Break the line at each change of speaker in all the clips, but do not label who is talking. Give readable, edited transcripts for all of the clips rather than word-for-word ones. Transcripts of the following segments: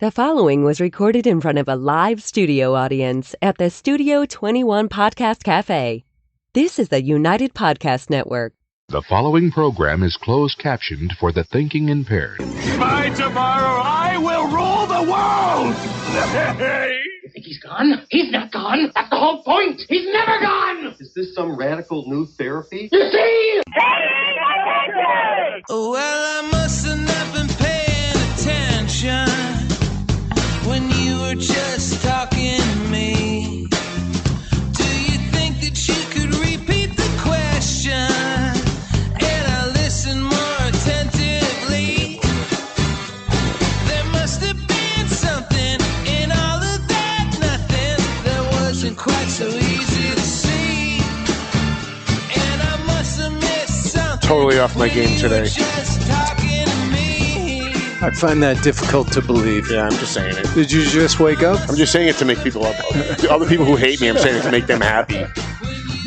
The following was recorded in front of a live studio audience at the Studio 21 Podcast Cafe. This is the United Podcast Network.
The following program is closed captioned for the thinking impaired.
By tomorrow, I will rule the world!
You think he's gone? He's not gone. That's the whole point. He's never gone.
Is this some radical new therapy?
You see?
Well, I must have not been paying attention when you were just talking to me. Do you think that you could repeat the question and I listen more attentively? There must have been something in all of that nothing that wasn't quite so easy to see. And I must have missed something.
Totally off my game today.
I find that difficult to believe.
Yeah, I'm just saying it.
Did you just wake up?
I'm just saying it to make people up. Other people who hate me, I'm saying it to make them happy.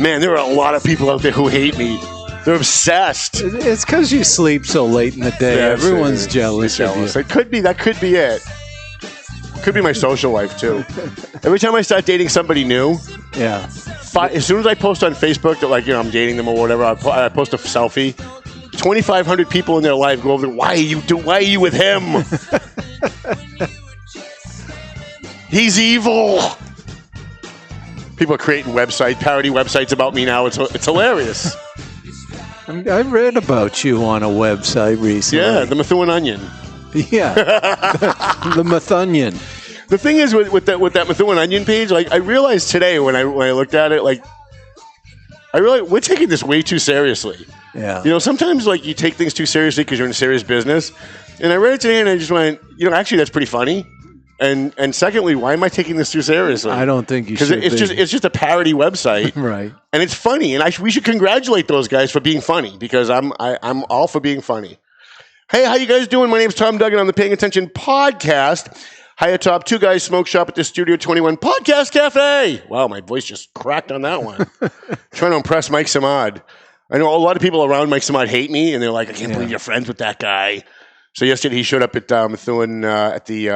Man, there are a lot of people out there who hate me. They're obsessed.
It's because you sleep so late in the day.
Yeah,
Everyone's jealous of you.
That could be it. Could be my social life, too. Every time I start dating somebody new,
Yeah.
as soon as I post on Facebook that, like, I'm dating them or whatever, I post a selfie. 2,500 people in their life go over there. Why are you with him? He's evil. People are creating parody websites about me now. It's hilarious.
I read about you on a website recently.
Yeah, the Methuen Onion.
Yeah. the Methunion.
The thing is with that Methuen Onion page, like I realized today when I looked at it, like I realized we're taking this way too seriously.
Yeah.
You know, sometimes like you take things too seriously because you're in a serious business. And I read it today and I just went, actually that's pretty funny. And secondly, why am I taking this too seriously?
I don't think you should.
Because it's just a parody website,
right?
And it's funny, and we should congratulate those guys for being funny because I'm all for being funny. Hey, how you guys doing? My name's Tom Duggan on the Paying Attention podcast. Hi atop Two Guys Smoke Shop at the Studio 21 Podcast Cafe. Wow, my voice just cracked on that one. Trying to impress Mike Samad. I know a lot of people around Mike Samad hate me, and they're like, I can't believe you're friends with that guy. So yesterday he showed up at Methuen at the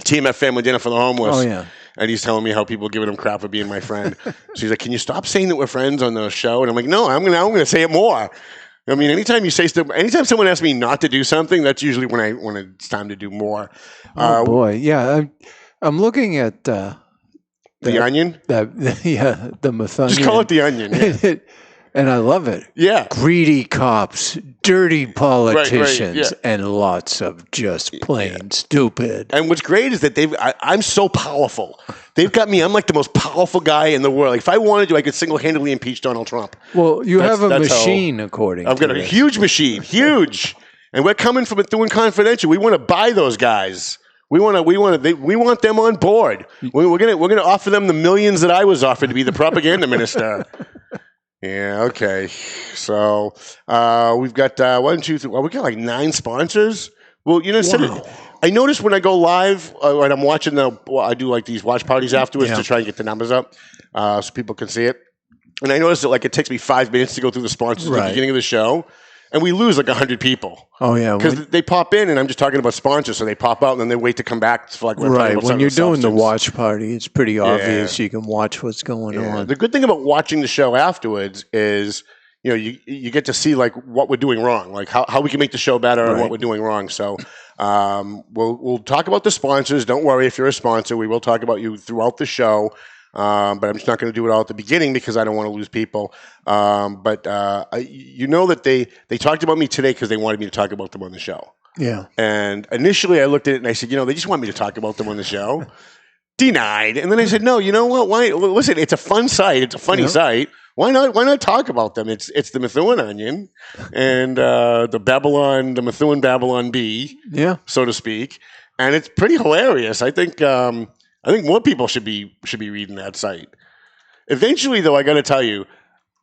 TMF Family Dinner for the Homeless.
Oh, yeah. And
he's telling me how people are giving him crap for being my friend. So he's like, can you stop saying that we're friends on the show? And I'm like, no, I'm gonna say it more. I mean, anytime someone asks me not to do something, that's usually when it's time to do more.
Oh boy, yeah. I'm looking at
the Onion.
The Methunion.
Just call it the Onion. Yeah.
And I love it.
Yeah.
Greedy cops, dirty politicians,
yeah.
And lots of just plain stupid.
And what's great is that I'm so powerful. They've got me. I'm like the most powerful guy in the world. Like if I wanted to, I could single-handedly impeach Donald Trump.
Well, you have a machine, according to
I've got a huge machine. Huge. And we're coming from Methuen Confidential. We want to buy those guys. We want them on board. We're gonna offer them the millions that I was offered to be the propaganda minister. Yeah, okay. So we've got 1, 2, 3. Well, we got like 9 sponsors. Well, I noticed when I go live, when I'm watching I do like these watch parties afterwards to try and get the numbers up so people can see it. And I noticed that like it takes me 5 minutes to go through the sponsors at the beginning of the show. And we lose like 100 people. Oh, yeah. Because they pop in, and I'm just talking about sponsors, so they pop out, and then they wait to come back for like
right. When you're doing the watch party, it's pretty obvious. You can watch what's going on.
The good thing about watching the show afterwards is, you get to see like what we're doing wrong, like how we can make the show better and what we're doing wrong. So we'll talk about the sponsors. Don't worry if you're a sponsor. We will talk about you throughout the show. But I'm just not going to do it all at the beginning because I don't want to lose people. But that they talked about me today because they wanted me to talk about them on the show.
Yeah.
And initially I looked at it and I said, they just want me to talk about them on the show. Denied. And then I said, no, you know what? Why? Listen, it's a fun site. It's a funny site. Why not talk about them? It's the Methuen Onion and the Methuen Babylon Bee, so to speak. And it's pretty hilarious. I think more people should be reading that site. Eventually, though, I got to tell you,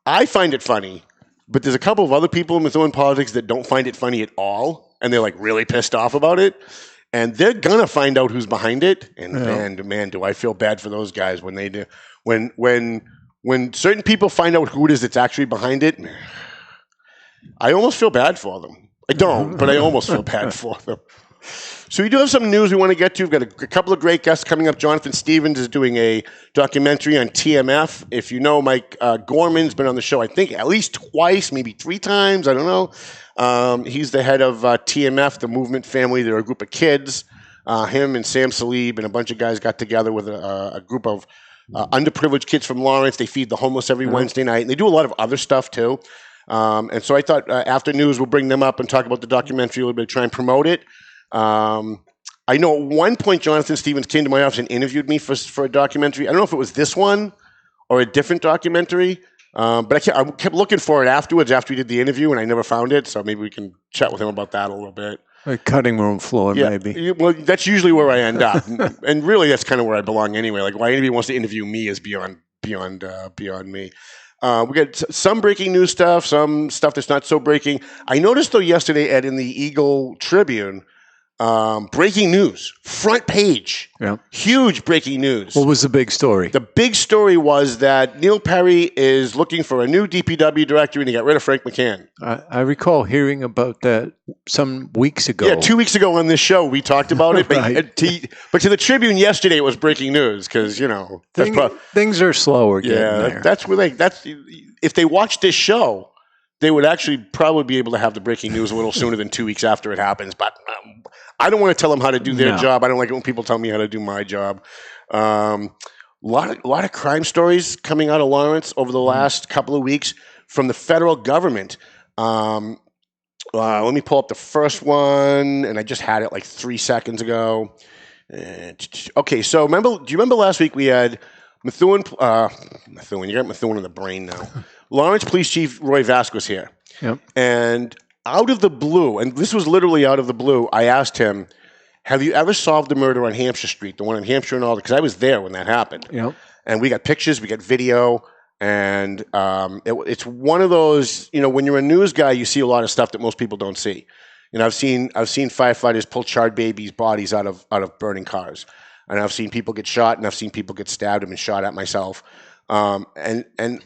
I find it funny, but there's a couple of other people in Methuen politics that don't find it funny at all, and they're like really pissed off about it, and they're gonna find out who's behind it. And man, do I feel bad for those guys when they do. When certain people find out who it is that's actually behind it, I almost feel bad for them. I don't, but I almost feel bad for them. So we do have some news we want to get to. We've got a couple of great guests coming up. Jonathan Stevens is doing a documentary on TMF. If you know, Mike Gorman's been on the show, I think, at least twice, maybe 3 times. I don't know. He's the head of TMF, the movement family. They're a group of kids. Him and Sam Salib and a bunch of guys got together with a group of underprivileged kids from Lawrence. They feed the homeless every Wednesday night. And they do a lot of other stuff, too. And so I thought after news, we'll bring them up and talk about the documentary a little bit, try and promote it. I know at one point Jonathan Stevens came to my office and interviewed me for a documentary. I don't know if it was this one or a different documentary, but I kept looking for it afterwards after we did the interview, and I never found it. So maybe we can chat with him about that a little bit.
A cutting room floor, maybe.
Well, that's usually where I end up, and really that's kind of where I belong anyway. Like why anybody wants to interview me is beyond me. We got some breaking news stuff, some stuff that's not so breaking. I noticed though yesterday, Ed, in the Eagle Tribune. Breaking news, front page, huge breaking news.
What was the big story?
The big story was that Neil Perry is looking for a new DPW director, and he got rid of Frank McCann.
I recall hearing about that some weeks ago.
Yeah, 2 weeks ago on this show we talked about it. But to the Tribune yesterday, it was breaking news because
things are slower.
Yeah, that's where that's if they watch this show, they would actually probably be able to have the breaking news a little sooner than 2 weeks after it happens. But I don't want to tell them how to do their job. I don't like it when people tell me how to do my job. A lot of crime stories coming out of Lawrence over the last couple of weeks from the federal government. Let me pull up the first one, and I just had it like 3 seconds ago. Okay, so do you remember last week we had Methuen? You got Methuen in the brain now. Lawrence Police Chief Roy Vasquez here.
Yep.
And out of the blue, and this was literally out of the blue, I asked him, have you ever solved the murder on Hampshire Street, the one in Hampshire and all that? Because I was there when that happened.
Yep.
And we got pictures, we got video, and it's one of those, when you're a news guy, you see a lot of stuff that most people don't see. I've seen firefighters pull charred babies' bodies out of burning cars. And I've seen people get shot, and I've seen people get stabbed and been shot at myself. And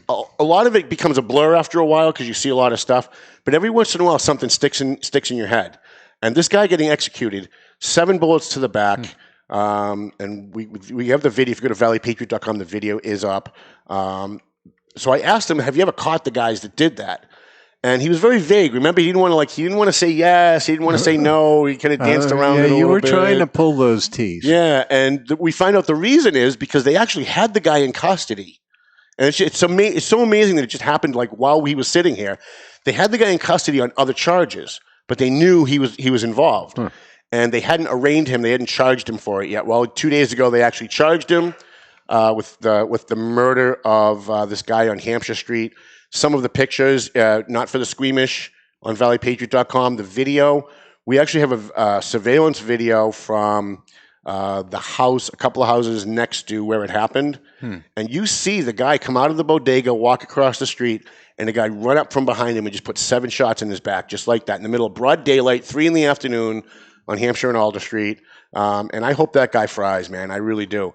a lot of it becomes a blur after a while because you see a lot of stuff. But every once in a while, something sticks in your head. And this guy getting executed, 7 bullets to the back. And we have the video. If you go to valleypatriot.com, the video is up. So I asked him, have you ever caught the guys that did that? And he was very vague. Remember, he didn't want to say yes. He didn't want to say no. He kind of danced around it a little bit.
You were trying to pull those teeth.
Yeah, and we find out the reason is because they actually had the guy in custody. And it's so amazing that it just happened like while he was sitting here. They had the guy in custody on other charges, but they knew he was involved. Huh. And they hadn't arraigned him. They hadn't charged him for it yet. Well, 2 days ago, they actually charged him with the murder of this guy on Hampshire Street. Some of the pictures, not for the squeamish, on valleypatriot.com. The video, we actually have a surveillance video from the house, a couple of houses next to where it happened. And you see the guy come out of the bodega, walk across the street, and the guy run up from behind him and just put 7 shots in his back, just like that, in the middle of broad daylight, 3 in the afternoon on Hampshire and Alder Street. And I hope that guy fries, man. I really do.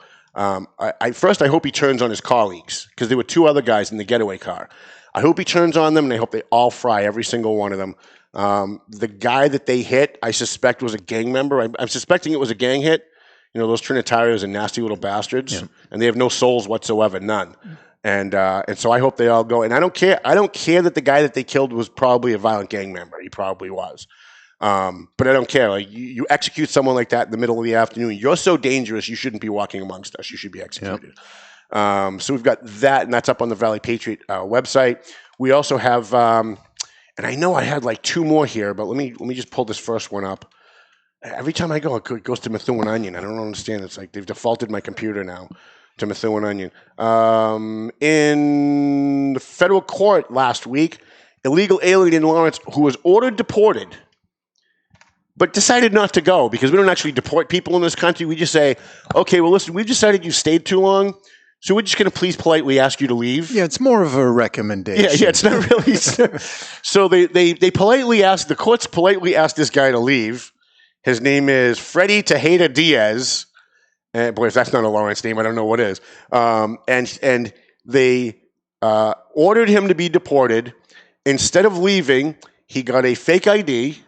First, I hope he turns on his colleagues, because there were 2 other guys in the getaway car. I hope he turns on them, and I hope they all fry, every single one of them. The guy that they hit, I suspect was a gang member. I'm suspecting it was a gang hit. Those Trinitarios are nasty little bastards, and they have no souls whatsoever, none. And so I hope they all go. And I don't care. I don't care that the guy that they killed was probably a violent gang member. He probably was. But I don't care. Like you execute someone like that in the middle of the afternoon. You're so dangerous. You shouldn't be walking amongst us. You should be executed. Yep. So we've got that, and that's up on the Valley Patriot website. We also have, and I know I had like 2 more here, but let me just pull this first one up. Every time I go, it goes to Methuen Onion. I don't understand. It's like they've defaulted my computer now to Methuen Onion. In the federal court last week, illegal alien in Lawrence who was ordered deported, but decided not to go because we don't actually deport people in this country. We just say, okay, well, listen, we've decided you stayed too long, so we're just going to please politely ask you to leave.
Yeah, it's more of a recommendation.
Yeah, it's not really. So they politely asked, the courts politely asked this guy to leave. His name is Freddie Tejeda Diaz. And boy, if that's not a Lawrence name, I don't know what is. And they ordered him to be deported. Instead of leaving, he got a fake ID,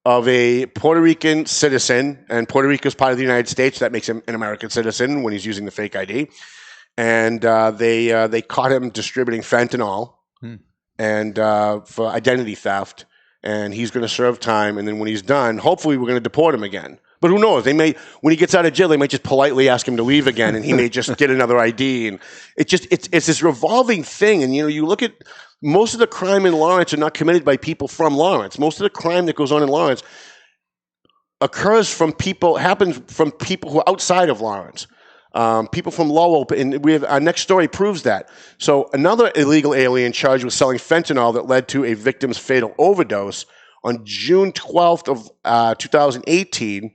of a Puerto Rican citizen, and Puerto Rico is part of the United States. That makes him an American citizen when he's using the fake ID. And they caught him distributing fentanyl and for identity theft. And he's going to serve time. And then when he's done, hopefully we're going to deport him again. But who knows? They may, when he gets out of jail, they might just politely ask him to leave again, and he may just get another ID. And it's this revolving thing. And you look at most of the crime in Lawrence are not committed by people from Lawrence. Most of the crime that goes on in Lawrence happens from people who are outside of Lawrence. People from Lowell, and our next story proves that. So another illegal alien charged with selling fentanyl that led to a victim's fatal overdose. On June 12th of 2018,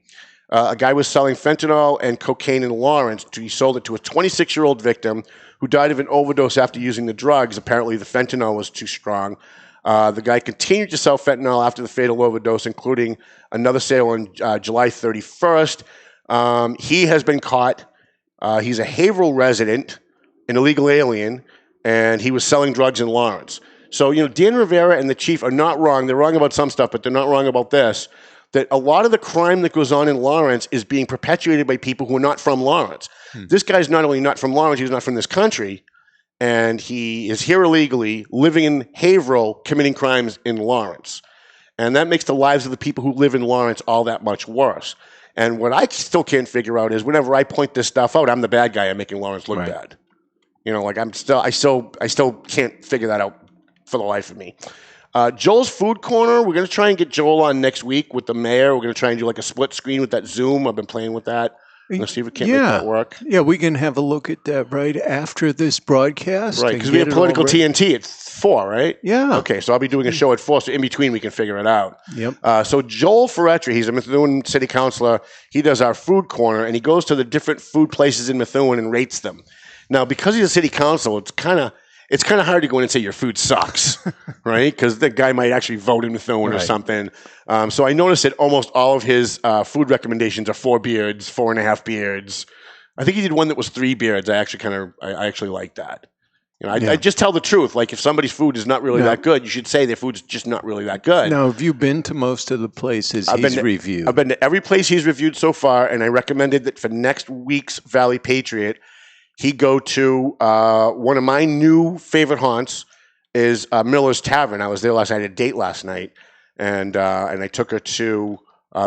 a guy was selling fentanyl and cocaine in Lawrence. He sold it to a 26-year-old victim who died of an overdose after using the drugs. Apparently, the fentanyl was too strong. The guy continued to sell fentanyl after the fatal overdose, including another sale on July 31st. He has been caught. He's a Haverhill resident, an illegal alien, and he was selling drugs in Lawrence. So, Dan Rivera and the chief are not wrong. They're wrong about some stuff, but they're not wrong about this, that a lot of the crime that goes on in Lawrence is being perpetuated by people who are not from Lawrence. This guy's not only not from Lawrence, he's not from this country, and he is here illegally, living in Haverhill, committing crimes in Lawrence. And that makes the lives of the people who live in Lawrence all that much worse. And what I still can't figure out is whenever I point this stuff out, I'm the bad guy. I'm making Lawrence look bad. I still can't figure that out for the life of me. Joel's Food Corner, we're going to try and get Joel on next week with the mayor. We're going to try and do like a split screen with that Zoom. I've been playing with that. Let's see if we can't make that work.
Yeah, we can have a look at that right after this broadcast.
Right, because we have Political TNT at 4, right?
Yeah.
Okay, so I'll be doing a show at 4, so in between we can figure it out.
Yep.
So Joel Ferretri, he's a Methuen city councilor. He does our food corner, and he goes to the different food places in Methuen and rates them. Now, because he's a city council, it's kind of hard to go in and say your food sucks, right? Because the guy might actually vote in Methuen or something. So I noticed that almost all of his food recommendations are 4 beards, 4.5 beards. I think he did one that was 3 beards. I actually like that. I just tell the truth. Like if somebody's food is not really that good, you should say their food's just not really that good.
Now, have you been to most of the places he's reviewed?
I've been to every place he's reviewed so far, and I recommended that for next week's Valley Patriot, he go to one of my new favorite haunts is Miller's Tavern. I was there last night. I had a date last night, and I took her to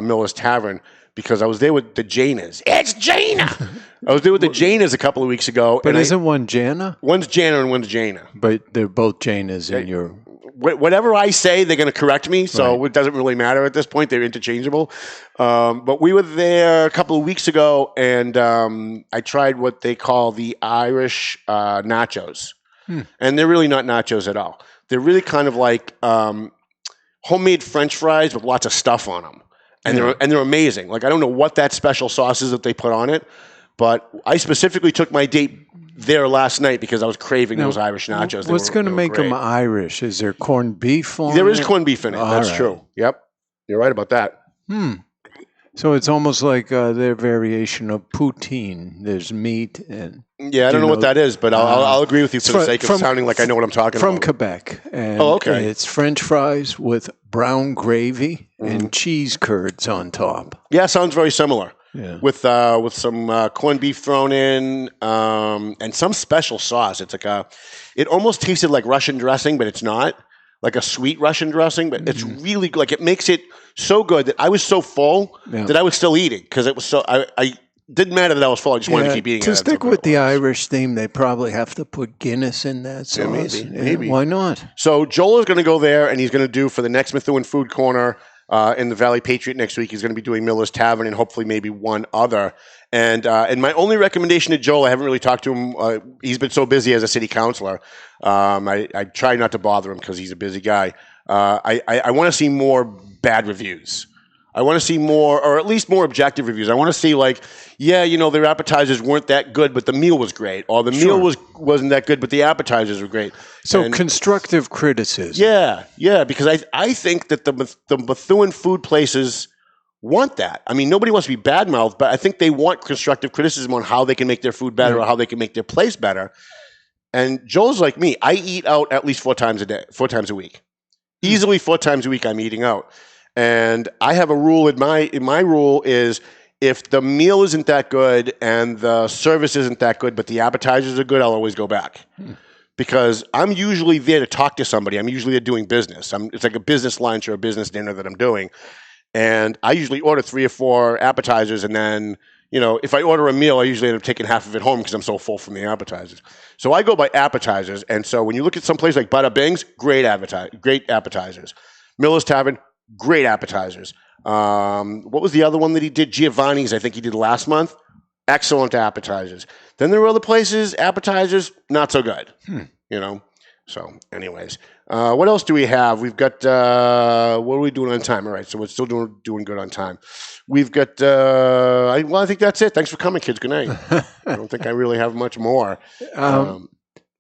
Miller's Tavern because I was there with the Janas. It's Jana! I was there with the Janas a couple of weeks ago.
But isn't one Jana?
One's Jana and one's Jana.
But they're both Janas in your...
Whatever I say, they're going to correct me, so it doesn't really matter at this point. They're interchangeable. But we were there a couple of weeks ago, and I tried what they call the Irish nachos. And they're really not nachos at all. They're really kind of like homemade French fries with lots of stuff on them. And they're amazing. Like, I don't know what that special sauce is that they put on it, but I specifically took my date there last night because I was craving those Irish nachos.
What's going to make them Irish? Is there corned beef on it?
There is corned beef in it. That's true. Yep. You're right about that.
So it's almost like their variation of poutine. There's meat and...
Yeah, I don't know what that is, but I'll agree with you for the sake of sounding like I know what I'm talking about.
From Quebec. And
okay.
It's French fries with brown gravy and cheese curds on top.
Yeah, sounds very similar. Yeah. With some corned beef thrown in and some special sauce. It's like it almost tasted like Russian dressing, but it's not. Like a sweet Russian dressing, but it's really like it makes it so good that I was so full that I was still eating because it was so. I didn't matter that I was full. I just wanted to keep eating.
To stick with the Irish theme, they probably have to put Guinness in that sauce.
Yeah, maybe.
Why not?
So Joel is going to go there, and he's going to do for the next Methuen Food Corner in the Valley Patriot next week. He's going to be doing Miller's Tavern and hopefully maybe one other. And my only recommendation to Joel, I haven't really talked to him. He's been so busy as a city councilor. I try not to bother him because he's a busy guy. I want to see more bad reviews. I want to see more, or at least more objective reviews. I want to see like, their appetizers weren't that good, but the meal was great. Or the meal wasn't that good, but the appetizers were great.
So constructive criticism.
Yeah, because I think that the Methuen food places want that. I mean, nobody wants to be bad-mouthed, but I think they want constructive criticism on how they can make their food better or how they can make their place better. And Joel's like me. I eat out at least 4 times a week. Easily 4 times a week I'm eating out. And I have a rule in my rule is if the meal isn't that good and the service isn't that good, but the appetizers are good, I'll always go back. Because I'm usually there to talk to somebody. I'm usually there doing business. It's like a business lunch or a business dinner that I'm doing. And I usually order 3 or 4 appetizers, and then, if I order a meal, I usually end up taking half of it home because I'm so full from the appetizers. So I go by appetizers. And so when you look at some place like Bada Bing's, great appetizers. Miller's Tavern, great appetizers. What was the other one that he did? Giovanni's, I think he did last month. Excellent appetizers. Then there were other places, appetizers, not so good. So anyways, what else do we have? We've got, what are we doing on time? All right, so we're still doing good on time. We've got, I think that's it. Thanks for coming, kids. Good night. I don't think I really have much more.
I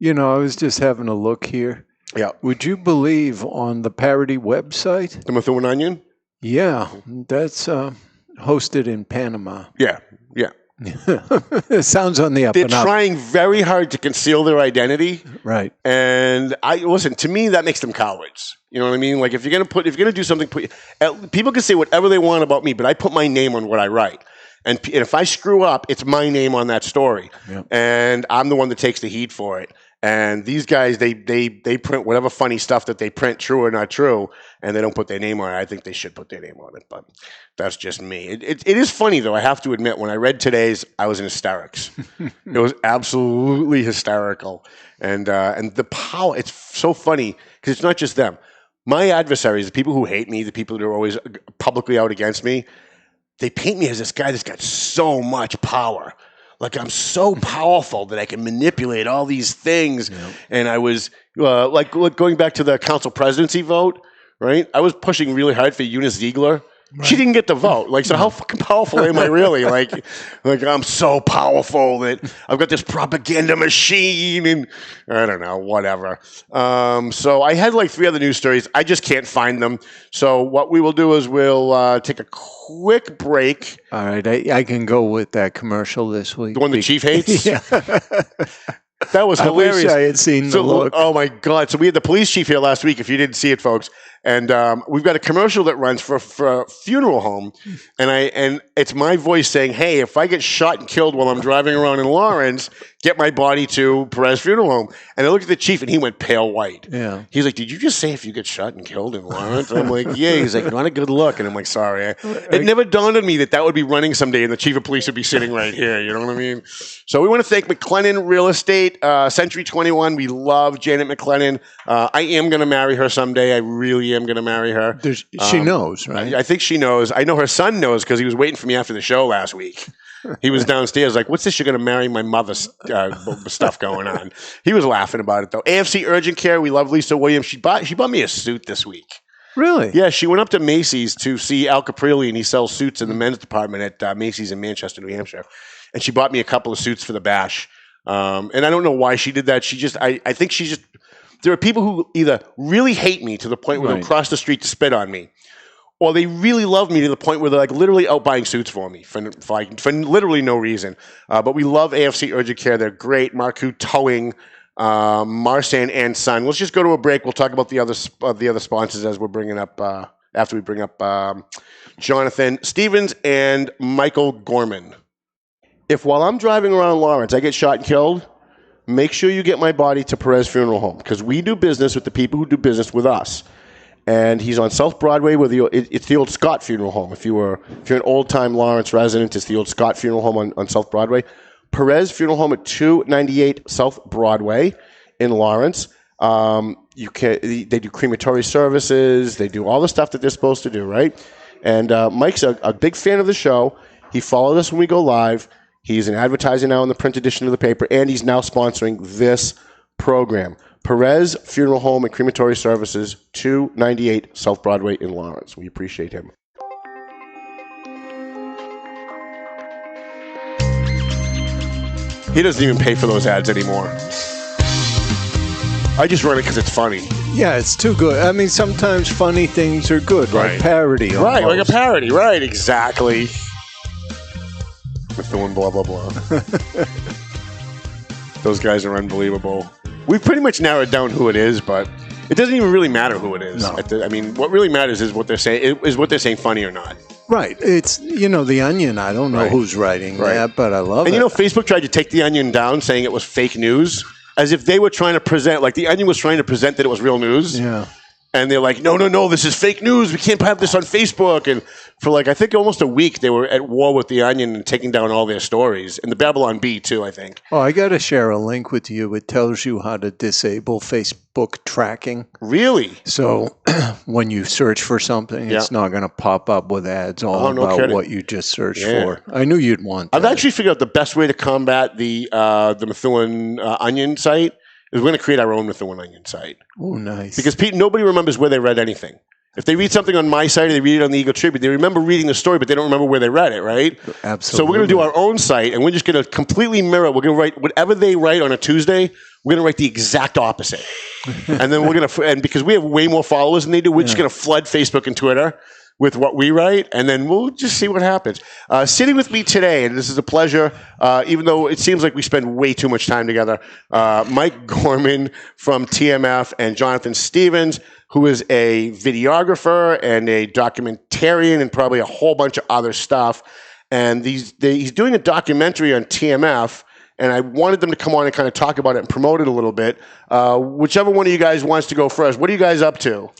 was just having a look here.
Yeah.
Would you believe on the parody website?
The Methuen Onion?
Yeah, that's hosted in Panama.
Yeah.
It sounds on the up
They're
and up.
trying very hard to conceal their identity.
Right.
And to me, that makes them cowards. You know what I mean? Like if you're gonna do something, people can say whatever they want about me, but I put my name on what I write. And if I screw up, it's my name on that story. Yep. And I'm the one that takes the heat for it. And these guys, they print whatever funny stuff that they print, true or not true, and they don't put their name on it. I think they should put their name on it, but that's just me. It is funny, though, I have to admit, when I read today's, I was in hysterics. It was absolutely hysterical. And the power, it's so funny, because it's not just them. My adversaries, the people who hate me, the people that are always publicly out against me, they paint me as this guy that's got so much power. Like I'm so powerful that I can manipulate all these things. Yeah. And I was like going back to the council presidency vote, right? I was pushing really hard for Eunice Ziegler. Right. She didn't get the vote. Like, so how fucking powerful am I really? Like I'm so powerful that I've got this propaganda machine and I don't know, whatever. So I had like 3 other news stories. I just can't find them. So what we will do is we'll take a quick break.
All right. I can go with that commercial this week.
The one the chief hates?
Yeah.
That was hilarious.
I wish I had seen the look.
Oh my God. So we had the police chief here last week, if you didn't see it, folks. And we've got a commercial that runs for a funeral home. And it's my voice saying, hey, if I get shot and killed while I'm driving around in Lawrence, get my body to Perez Funeral Home. And I looked at the chief and he went pale white.
Yeah.
He's like, did you just say if you get shot and killed in Lawrence? And I'm like, yeah. He's like, not a good look. And I'm like, sorry. It never dawned on me that would be running someday and the chief of police would be sitting right here. You know what I mean? So we want to thank McLennan Real Estate, Century 21. We love Janet McLennan. I am going to marry her someday. I really am going to marry her.
She knows, right?
I think she knows. I know her son knows because he was waiting for me after the show last week. He was downstairs like, what's this? You're going to marry my mother's stuff going on. He was laughing about it, though. AFC Urgent Care. We love Lisa Williams. She bought me a suit this week.
Really?
Yeah, she went up to Macy's to see Al Caprile, and he sells suits in the men's department at Macy's in Manchester, New Hampshire. And she bought me a couple of suits for the bash. And I don't know why she did that. I think she just, there are people who either really hate me to the point where they'll cross the street to spit on me, or they really love me to the point where they're like literally out buying suits for me for literally no reason. But we love AFC Urgent Care. They're great. Marcoux Towing, Marsan and Son. Let's just go to a break. We'll talk about the other sponsors as we're bringing up after we bring up Jonathan Stevens and Michael Gorman. If while I'm driving around Lawrence, I get shot and killed, make sure you get my body to Perez Funeral Home because we do business with the people who do business with us. And he's on South Broadway with it's the old Scott Funeral Home. If you're an old-time Lawrence resident, it's the old Scott Funeral Home on South Broadway. Perez Funeral Home at 298 South Broadway in Lawrence. They do crematory services. They do all the stuff that they're supposed to do, right? And Mike's a big fan of the show. He followed us when we go live. He's an advertiser now in the print edition of the paper, and he's now sponsoring this program. Perez Funeral Home and Crematory Services, 298 South Broadway in Lawrence. We appreciate him. He doesn't even pay for those ads anymore. I just run it because it's funny.
Yeah, it's too good. I mean, sometimes funny things are good, like parody. Almost.
Right, like a parody. Right, exactly. Methuen, blah, blah, blah. Those guys are unbelievable. We've pretty much narrowed down who it is, but It doesn't even really matter who it is.
No.
I mean, what really matters is what they're saying. Is what they're saying funny or not?
Right. It's, The Onion. I don't know who's writing that, but I love it.
And Facebook tried to take The Onion down, saying it was fake news, as if they were trying to present, like The Onion was trying to present that it was real news.
Yeah.
And they're like, no, this is fake news. We can't have this on Facebook. And for I think almost a week, they were at war with The Onion and taking down all their stories. And the Babylon Bee, too, I think.
Oh, I got to share a link with you. It tells you how to disable Facebook tracking.
Really?
So when you search for something, it's not going to pop up with ads all about what you just searched for. I knew you'd want that.
I've actually figured out the best way to combat the Methuen Onion site is we're going to create our own Methuen Onion site.
Oh, nice.
Because nobody remembers where they read anything. If they read something on my site or they read it on the Eagle Tribune, they remember reading the story, but they don't remember where they read it, right?
Absolutely.
So we're going to do our own site, and we're just going to completely mirror. We're going to write whatever they write on a Tuesday, we're going to write the exact opposite. And then we're going to, and because we have way more followers than they do, we're just going to flood Facebook and Twitter with what we write, and then we'll just see what happens. Sitting with me today, and this is a pleasure, even though it seems like we spend way too much time together, Mike Gorman from TMF and Jonathan Stevens, who is a videographer and a documentarian and probably a whole bunch of other stuff. And he's doing a documentary on TMF, and I wanted them to come on and kind of talk about it and promote it a little bit. Whichever one of you guys wants to go first. What are you guys up to?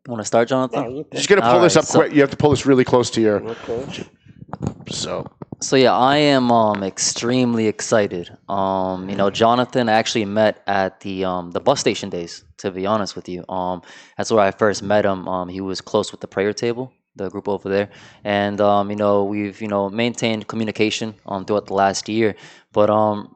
Want to start, Jonathan?
Just going to pull this up quick. You have to pull this really close to your... Okay.
So yeah, I am extremely excited. Jonathan I actually met at the bus station days, to be honest with you. That's where I first met him. He was close with the prayer table, the group over there. And we've maintained communication throughout the last year. But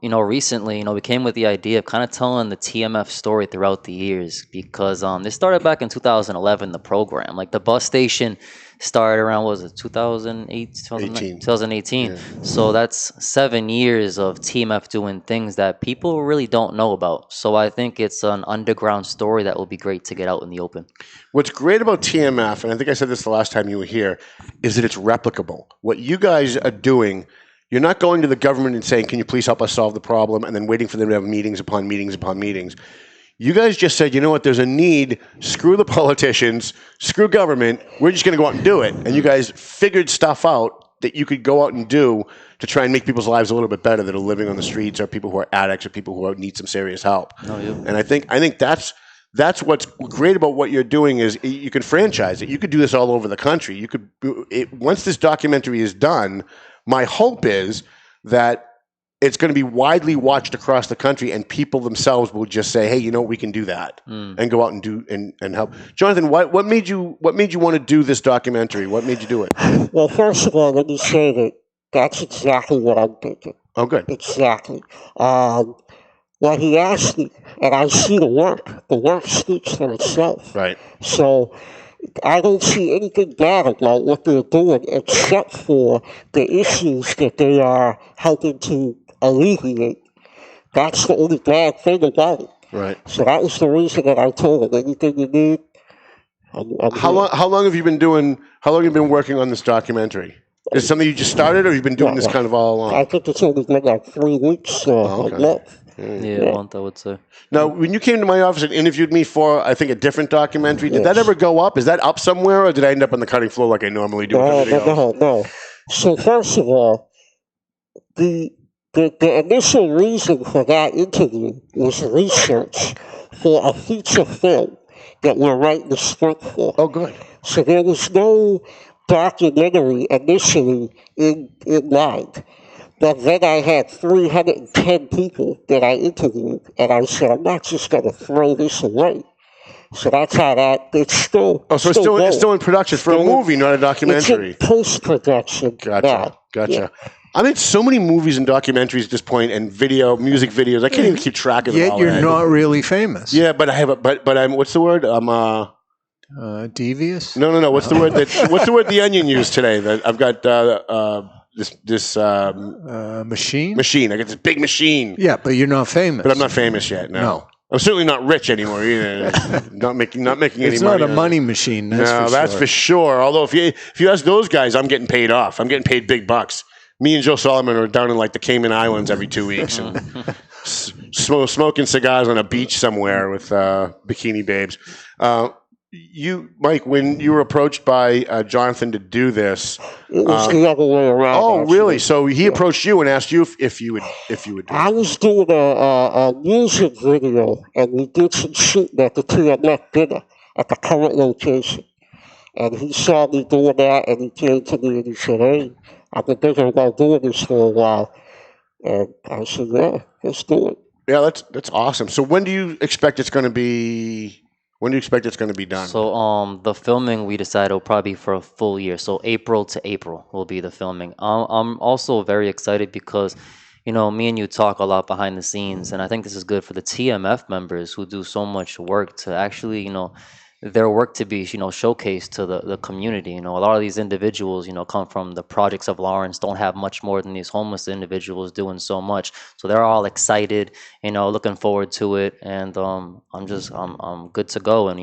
recently, we came with the idea of kind of telling the TMF story throughout the years, because this started back in 2011, the program. Like the bus station started around, 2018. Yeah. So that's 7 years of TMF doing things that people really don't know about. So I think it's an underground story that will be great to get out in the open.
What's great about TMF, and I think I said this the last time you were here, is that it's replicable. What you guys are doing, you're not going to the government and saying, can you please help us solve the problem, and then waiting for them to have meetings upon meetings upon meetings. You guys just said, you know what, there's a need, screw the politicians, screw government, we're just going to go out and do it. And you guys figured stuff out that you could go out and do to try and make people's lives a little bit better that are living on the streets, or people who are addicts, or people who need some serious help. And I think that's what's great about what you're doing is you can franchise it. You could do this all over the country. You could once this documentary is done, my hope is that it's going to be widely watched across the country, and people themselves will just say, "Hey, we can do that," and go out and do and help. Jonathan, what made you want to do this documentary? What made you do it?
Well, first of all, let me say that that's exactly what I'm thinking.
Oh, good.
Exactly. What he asked me, and I see the work. The work speaks for itself.
Right.
So I don't see anything bad about what they're doing, except for the issues that they are helping to alleviate. That's the only bad thing about it.
Right.
So that was the reason that I told him, anything you need.
How long have you been working on this documentary? Is it something you just started, or you've been doing this kind of all along?
I think it's only been like 3 weeks, a month.
A month, I would say.
Now, when you came to my office and interviewed me for, I think, a different documentary, did that ever go up? Is that up somewhere, or did I end up on the cutting floor like I normally do?
No. So first of all, the initial reason for that interview was research for a feature film that we're writing the script for.
Oh, good.
So there was no documentary initially in mind. But then I had 310 people that I interviewed, and I said, I'm not just going to throw this away. So that's how it's still.
Oh, so it's still in production for a movie, not a documentary.
It's in post-production.
Gotcha. Yeah. I made so many movies and documentaries at this point, and music videos. I can't even keep track of it.
Yet you're not really famous.
Yeah, but I have but I'm. What's the word? I'm
devious.
No. What's the word? What's the word the Onion used today? That I've got this
machine.
Machine. I got this big machine.
Yeah, but you're not famous.
But I'm not famous yet. No. I'm certainly not rich anymore either. not making any money.
It's not a money machine.
That's for sure. Although if you ask those guys, I'm getting paid off. I'm getting paid big bucks. Me and Joe Solomon are down in like the Cayman Islands every 2 weeks and smoking cigars on a beach somewhere with bikini babes. Mike, when you were approached by Jonathan to do this,
it was the other way around.
Oh,
actually.
really? So he approached you and asked you if you would do it.
I was doing a music video, and we did some shooting at the TMF dinner at the current location. And he saw me doing that, and he came to me and he said, "Hey, I've been thinking about doing this for a while." And I said, "Yeah, let's do it."
Yeah, that's awesome. So when do you expect it's going to be? When do you expect it's going to be done?
So the filming we decided will probably be for a full year. So April to April will be the filming. I'm also very excited because, me and you talk a lot behind the scenes, and I think this is good for the TMF members who do so much work to actually, their work to be, showcased to the community. A lot of these individuals, come from the projects of Lawrence, don't have much more than these homeless individuals doing so much. So they're all excited, looking forward to it, and I'm good to go. And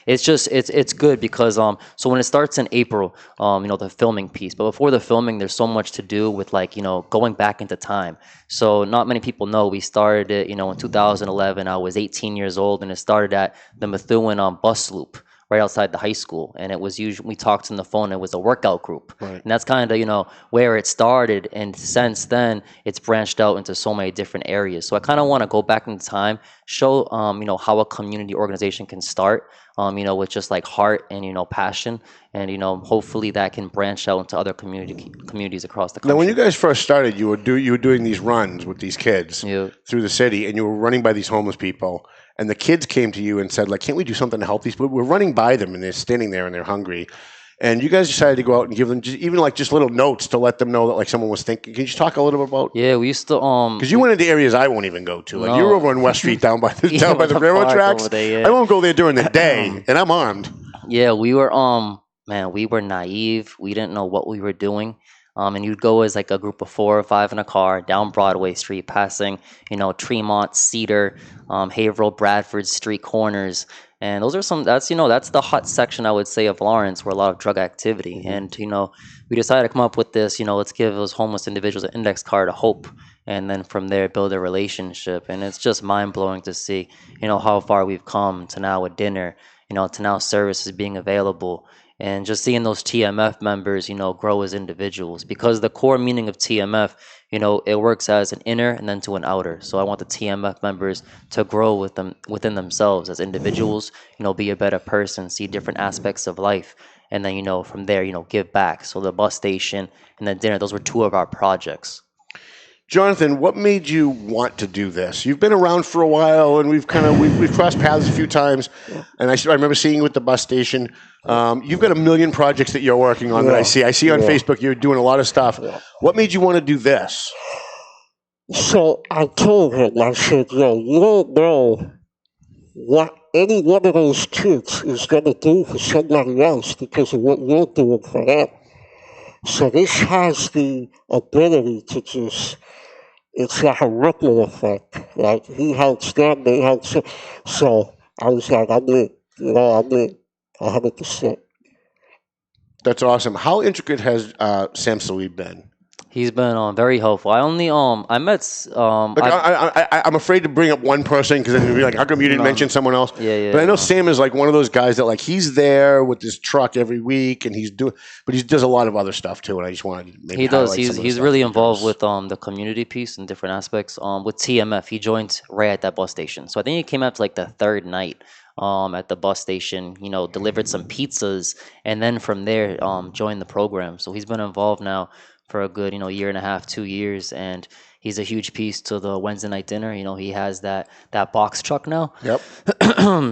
it's good because so when it starts in April, the filming piece. But before the filming, there's so much to do with going back into time. So not many people know we started it, in 2011. I was 18 years old, and it started at the Methuen bus loop right outside the high school. And it was usually, we talked on the phone, it was a workout group. Right. And that's kind of, where it started. And since then, it's branched out into so many different areas. So I kind of want to go back in time, show, how a community organization can start, with just like heart and, passion. And, hopefully that can branch out into other communities across the country.
Now, when you guys first started, you were doing these runs with these kids through the city, and you were running by these homeless people. And the kids came to you and said, can't we do something to help these people? We're running by them, and they're standing there, and they're hungry. And you guys decided to go out and give them just little notes to let them know that someone was thinking. Can you just talk a little bit about?
Yeah, we used to
because you went into areas I won't even go to. You were over on West Street down by the railroad tracks.
There, yeah.
I won't go there during the day, and I'm armed.
Yeah, we were we were naive. We didn't know what we were doing. And you'd go as like a group of 4 or 5 in a car down Broadway Street, passing, Tremont, Cedar, Haverhill, Bradford Street corners. And those are that's the hot section, I would say, of Lawrence, where a lot of drug activity. And, we decided to come up with this, let's give those homeless individuals an index card of hope. And then from there, build a relationship. And it's just mind blowing to see, how far we've come to now a dinner, to now services being available. And just seeing those TMF members, grow as individuals, because the core meaning of TMF, it works as an inner and then to an outer. So I want the TMF members to grow within themselves as individuals, be a better person, see different aspects of life, and then from there, give back. So the bus station and the dinner, those were 2 of our projects.
Jonathan, what made you want to do this? You've been around for a while, and we've crossed paths a few times. And I remember seeing you at the bus station. You've got a million projects that you're working on that I see. I see on Facebook you're doing a lot of stuff. What made you want to do this?
So I told him, I said, you don't know what any one of those kids is going to do for somebody else because of what you're doing for them. So this has the ability to just, it's like a ripple effect. Like he helps them, they help him. So I was like, I'm in, I'm in 100%.
That's awesome. How intricate has Sam Salib been?
He's been very helpful. I only I met
I'm afraid to bring up one person because then you'll be like, how come you didn't mention someone else?
Yeah.
But I know Sam is like one of those guys that he's there with his truck every week, and he does a lot of other stuff too. And I just wanted to maybe
he's really involved with the community piece and different aspects. With TMF, he joined right at that bus station. So I think he came out to like the 3rd night. At the bus station, delivered some pizzas, and then from there, joined the program. So he's been involved now for a good, year and a half, 2 years, and he's a huge piece to the Wednesday night dinner. He has that box truck now.
Yep.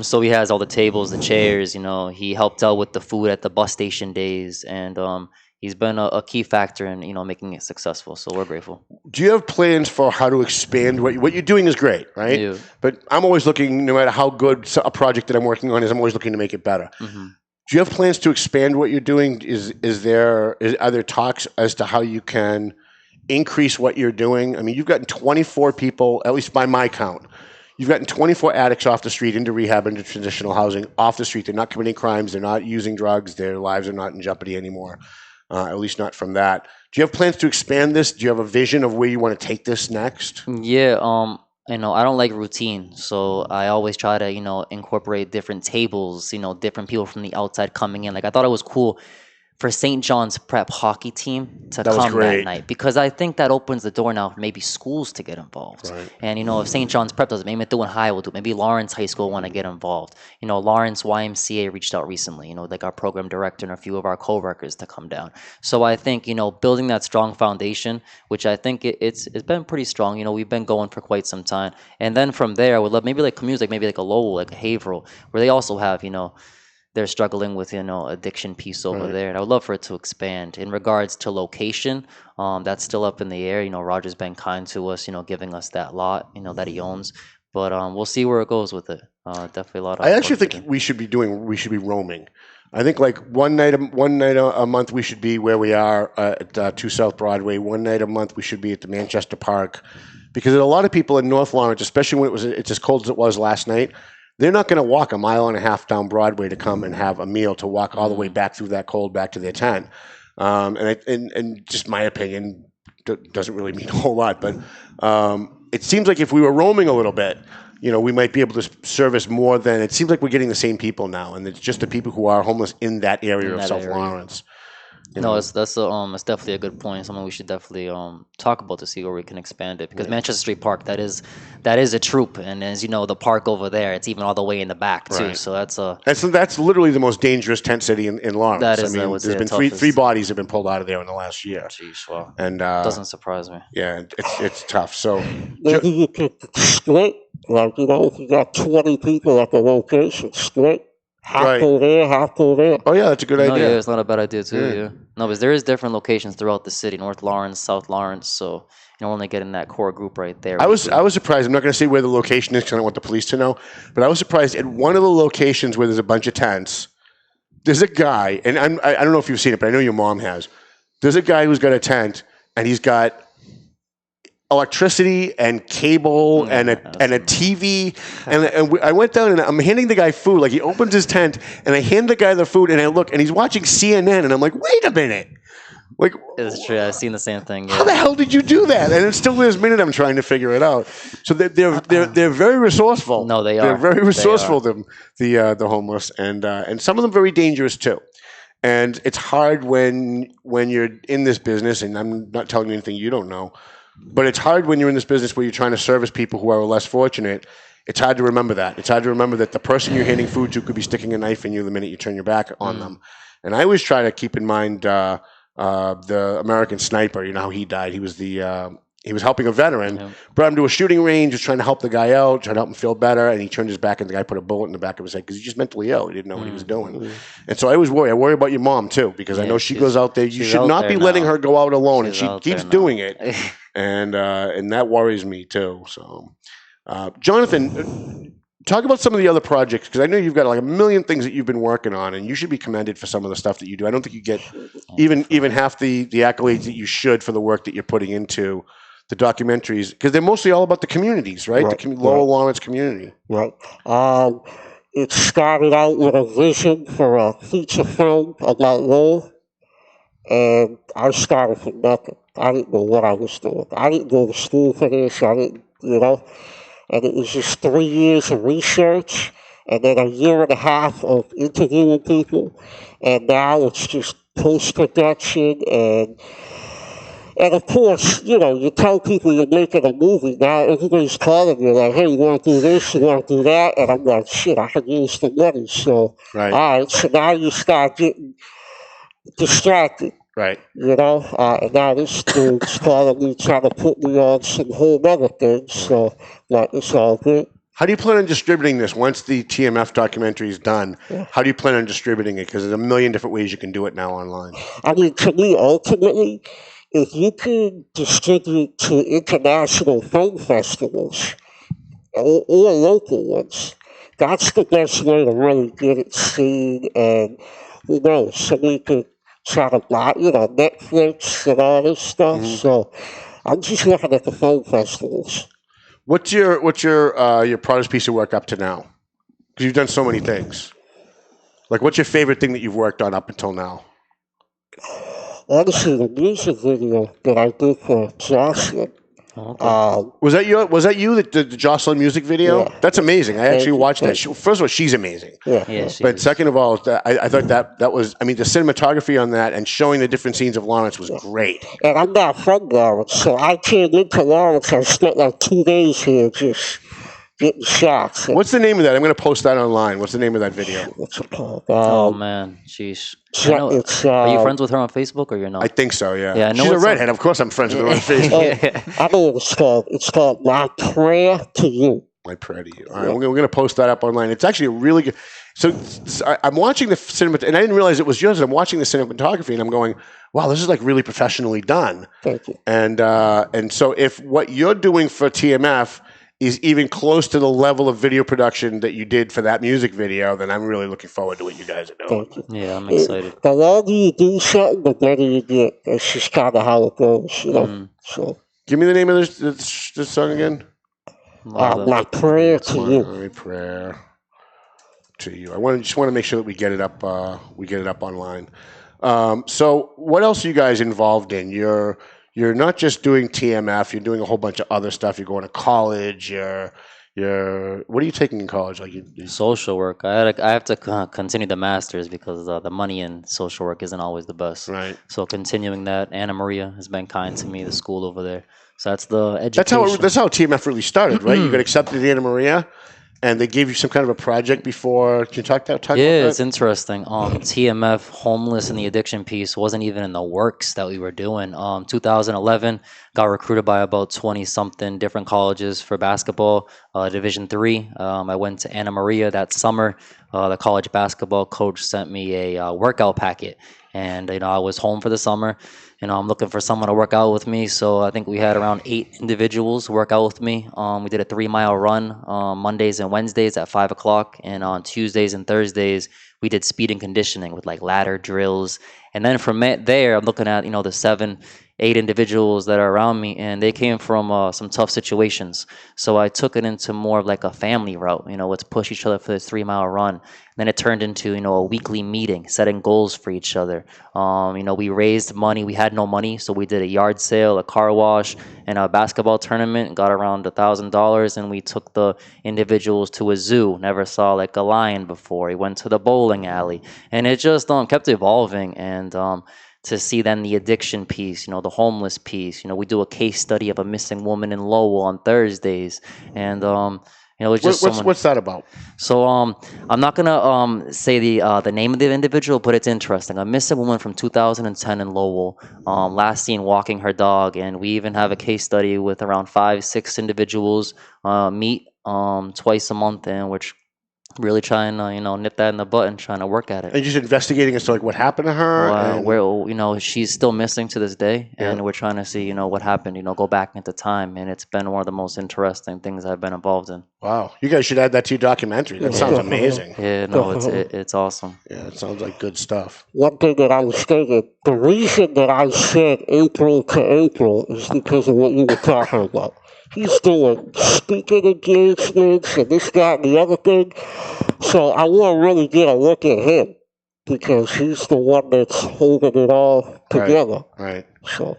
So he has all the tables, the chairs. He helped out with the food at the bus station days, and he's been a key factor in making it successful. So we're grateful.
Do you have plans for how to expand what you're doing? Is great, right?
Yeah.
But I'm always looking, no matter how good a project that I'm working on is, I'm always looking to make it better.
Mm-hmm.
Do you have plans to expand what you're doing? Are there talks as to how you can increase what you're doing? I mean, you've gotten 24 people, at least by my count. You've gotten 24 addicts off the street into rehab, into transitional housing, off the street. They're not committing crimes. They're not using drugs. Their lives are not in jeopardy anymore. at least not from that. Do you have plans to expand this? Do you have a vision of where you want to take this next?
Yeah, I don't like routine, so I always try to, incorporate different tables, different people from the outside coming in. Like I thought it was cool for St. John's Prep hockey team to come that night, because I think that opens the door now for maybe schools to get involved.
Right.
And if St. John's Prep does it, maybe Methuen High will do it. Maybe Lawrence High School want to get involved. Lawrence YMCA reached out recently, like our program director and a few of our co-workers to come down. So I think, building that strong foundation, which I think it's been pretty strong. We've been going for quite some time. And then from there, I would love maybe like communities, like maybe like a Lowell, like a Haverhill, where they also have, they're struggling with addiction piece over there, and I would love for it to expand. In regards to location, that's still up in the air. Roger's been kind to us, giving us that lot, that he owns. But we'll see where it goes with it. Definitely a lot.
I actually think we should be roaming. I think like one night a month we should be where we are at 2 South Broadway. One night a month we should be at the Manchester Park, because there are a lot of people in North Lawrence, especially when it's as cold as it was last night. They're not going to walk a mile and a half down Broadway to come and have a meal, to walk all the way back through that cold back to their tent. And just my opinion doesn't really mean a whole lot, but it seems like if we were roaming a little bit, we might be able to service more than. It seems like we're getting the same people now, and it's just the people who are homeless in that area of South Lawrence.
It's definitely a good point. Something we should definitely talk about to see where we can expand it, because Manchester Street Park, that is a troop, and as the park over there, it's even all the way in the back too. Right. So that's literally the most dangerous tent city in Lawrence. That is,
there's been three bodies have been pulled out of there in the last year.
Jeez, well,
and
doesn't surprise me.
Yeah, it's tough. So
maybe you could split, if you got 20 people at the location, split. Half go there, half go there.
Oh yeah, that's a good idea.
Yeah, it's not a bad idea too. Yeah. No, because there is different locations throughout the city: North Lawrence, South Lawrence. So only getting that core group right there.
I was surprised. I'm not going to say where the location is because I don't want the police to know. But I was surprised at one of the locations where there's a bunch of tents. There's a guy, and I don't know if you've seen it, but I know your mom has. There's a guy who's got a tent, and he's got electricity and cable and a TV, and I went down and I'm handing the guy food. Like, he opens his tent and I hand the guy the food and I look and he's watching CNN and I'm like, wait a minute, like,
it's true. I've seen the same thing.
How the hell did you do that? And it's still this minute I'm trying to figure it out. So they're very resourceful.
No, they are.
They're very resourceful. The homeless, and some of them very dangerous too. And it's hard when you're in this business, and I'm not telling you anything you don't know. But it's hard when you're in this business where you're trying to service people who are less fortunate. It's hard to remember that. It's hard to remember that the person you're handing food to could be sticking a knife in you the minute you turn your back on them. And I always try to keep in mind the American Sniper. You know how he died. He was he was helping a veteran, brought him to a shooting range, was trying to help the guy out, trying to help him feel better, and he turned his back and the guy put a bullet in the back of his head because he's just mentally ill. He didn't know what he was doing. And so I always worry. I worry about your mom too, because I know she goes out there. You should not be letting her go out alone, and she keeps doing it. And that worries me too. So, Jonathan, talk about some of the other projects, because I know you've got like a million things that you've been working on, and you should be commended for some of the stuff that you do. I don't think you get even half the accolades that you should for the work that you're putting into the documentaries, because they're mostly all about the communities, right? The Lower Lawrence community.
Right. It started out with a vision for a feature film about Lowell, and I started from nothing. I didn't know what I was doing. I didn't go to school for this. I didn't, and it was just 3 years of research, and then a year and a half of interviewing people, and now it's just post-production, and of course, you tell people you're making a movie, now everybody's calling you like, hey, you want to do this, you want to do that, and I'm like, shit, I can use the money, so, all right, so now you start getting distracted.
Right.
And now this dude's calling me, trying to put me on some whole other things, so, like, it's all good.
How do you plan on distributing this once the TMF documentary is done? Yeah. How do you plan on distributing it? Because there's a million different ways you can do it now online.
I mean, to me, ultimately, if you can distribute to international film festivals or local ones, that's the best way to really get it seen, and, so we could try to buy, Netflix and all this stuff. So I'm just looking at the film festivals.
What's your proudest piece of work up to now? Because you've done so many things. Like, what's your favorite thing that you've worked on up until now?
Actually, the music video that I did for Jocelyn.
Okay. Was that you that did the Jocelyn music video?
Yeah.
That's amazing. I actually watched that. First of all, she's amazing.
Yeah.
But second of all, I thought that was, I mean, the cinematography on that and showing the different scenes of Lawrence was great.
And I'm not from Lawrence, so I came into Lawrence. I spent like 2 days here just getting shots.
What's the name of that? I'm going to post that online. What's the name of that video?
What's it called?
Oh man, sheesh. Are you friends with her on Facebook or you're not?
I think so. Yeah.
Yeah, I know
she's a redhead. Of course, I'm friends with her on Facebook.
I know what it's called. It's called My Prayer to You.
My prayer to you. All right, we're going to post that up online. It's actually a really good. So I'm watching the cinema, and I didn't realize it was yours. I'm watching the cinematography, and I'm going, "Wow, this is like really professionally done."
Thank you.
And so if what you're doing for TMF is even close to the level of video production that you did for that music video, then I'm really looking forward to what you guys are doing.
Thank you.
Yeah, I'm excited.
The longer you do something, the better you get. That's just kind of how it goes, you know. So,
give me the name of this song again.
My prayer to you.
My prayer to you. I just want to make sure that we get it up. We get it up online. So, what else are you guys involved in? You're not just doing TMF. You're doing a whole bunch of other stuff. You're going to college. What are you taking in college? Like
social work. I have to continue the master's because the money in social work isn't always the best.
Right.
So continuing that. Anna Maria has been kind to me. The school over there. So that's the education.
That's how TMF really started, right? You got accepted at Anna Maria, and they gave you some kind of a project before. Can you talk about that?
Yeah, it's interesting. TMF, homeless and the addiction piece wasn't even in the works that we were doing. 2011, got recruited by about 20-something different colleges for basketball, Division III. I went to Anna Maria that summer. The college basketball coach sent me a workout packet. And, I was home for the summer. I'm looking for someone to work out with me. So I think we had around 8 individuals work out with me. We did a 3-mile run Mondays and Wednesdays at 5 o'clock. And on Tuesdays and Thursdays, we did speed and conditioning with like ladder drills. And then from there, I'm looking at, the 7, 8 individuals that are around me, and they came from some tough situations. So I took it into more of like a family route. Let's push each other for this 3-mile run. And then it turned into, a weekly meeting, setting goals for each other. We raised money. We had no money, so we did a yard sale, a car wash, and a basketball tournament. Got around $1,000, and we took the individuals to a zoo. Never saw like a lion before. We went to the bowling alley, and it just kept evolving. And to see then the addiction piece, the homeless piece. We do a case study of a missing woman in Lowell on Thursdays, and it's just
what's that about?
So I'm not gonna say the name of the individual, but it's interesting. A missing woman from 2010 in Lowell, last seen walking her dog, and we even have a case study with around 5-6 individuals meet twice a month, and which really trying to nip that in the butt and trying to work at it.
And just investigating as to like what happened to her.
Where she's still missing to this day, and we're trying to see what happened. Go back into time, and it's been one of the most interesting things I've been involved in.
Wow, you guys should add that to your documentary. That sounds amazing.
Yeah, no, it's awesome.
Yeah, it sounds like good stuff.
One thing that I was thinking, the reason that I said April to April is because of what you were talking about. He's doing speaking engagements and this, that, and the other thing. So I want to really get a look at him because he's the one that's holding it all together.
Right.
So.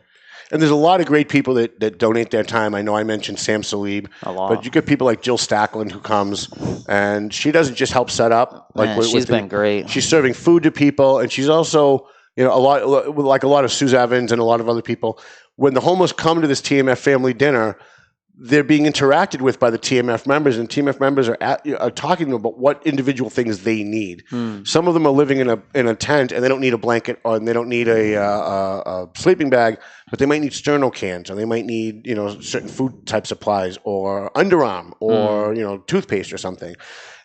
And there's a lot of great people that donate their time. I know I mentioned Sam Salib, but you get people like Jill Stackland who comes, and she doesn't just help set up.
She's been great.
She's serving food to people, and she's also, a lot of Suze Evans and a lot of other people. When the homeless come to this TMF family dinner, they're being interacted with by the TMF members, and TMF members are talking to them about what individual things they need. Some of them are living in a tent, and they don't need a blanket, or they don't need a sleeping bag, but they might need sterno cans, or they might need certain food type supplies, or underarm, or toothpaste or something.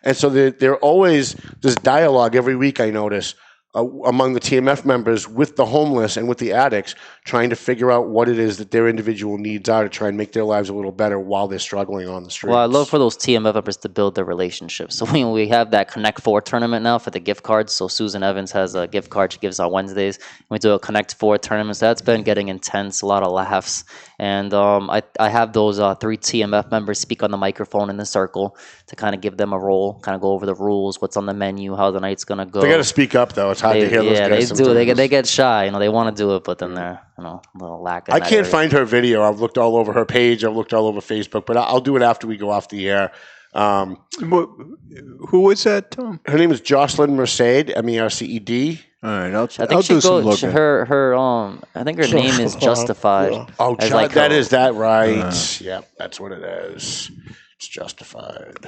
And so they're always this dialogue every week. I notice. Among the TMF members with the homeless and with the addicts, trying to figure out what it is that their individual needs are to try and make their lives a little better while they're struggling on the streets.
Well, I love for those TMF members to build their relationships. So we have that Connect 4 tournament now for the gift cards. So Susan Evans has a gift card she gives on Wednesdays. We do a Connect 4 tournament. So that's been getting intense, a lot of laughs. And I have those 3 TMF members speak on the microphone in the circle to kind of give them a role, kind of go over the rules, what's on the menu, how the night's gonna go.
They got to speak up though. It's hard to hear those guys.
Yeah, they do. They get shy. They want to do it, but then they're a little lacking.
I can't find her video. I've looked all over her page. I've looked all over Facebook, but I'll do it after we go off the air.
Who was that, Tom?
Her name is Jocelyn Merced, Merced.
All right,
I think
do some looking.
I think her name is Justified.
Yeah.
Oh, is that right? Yep, that's what it is. It's Justified.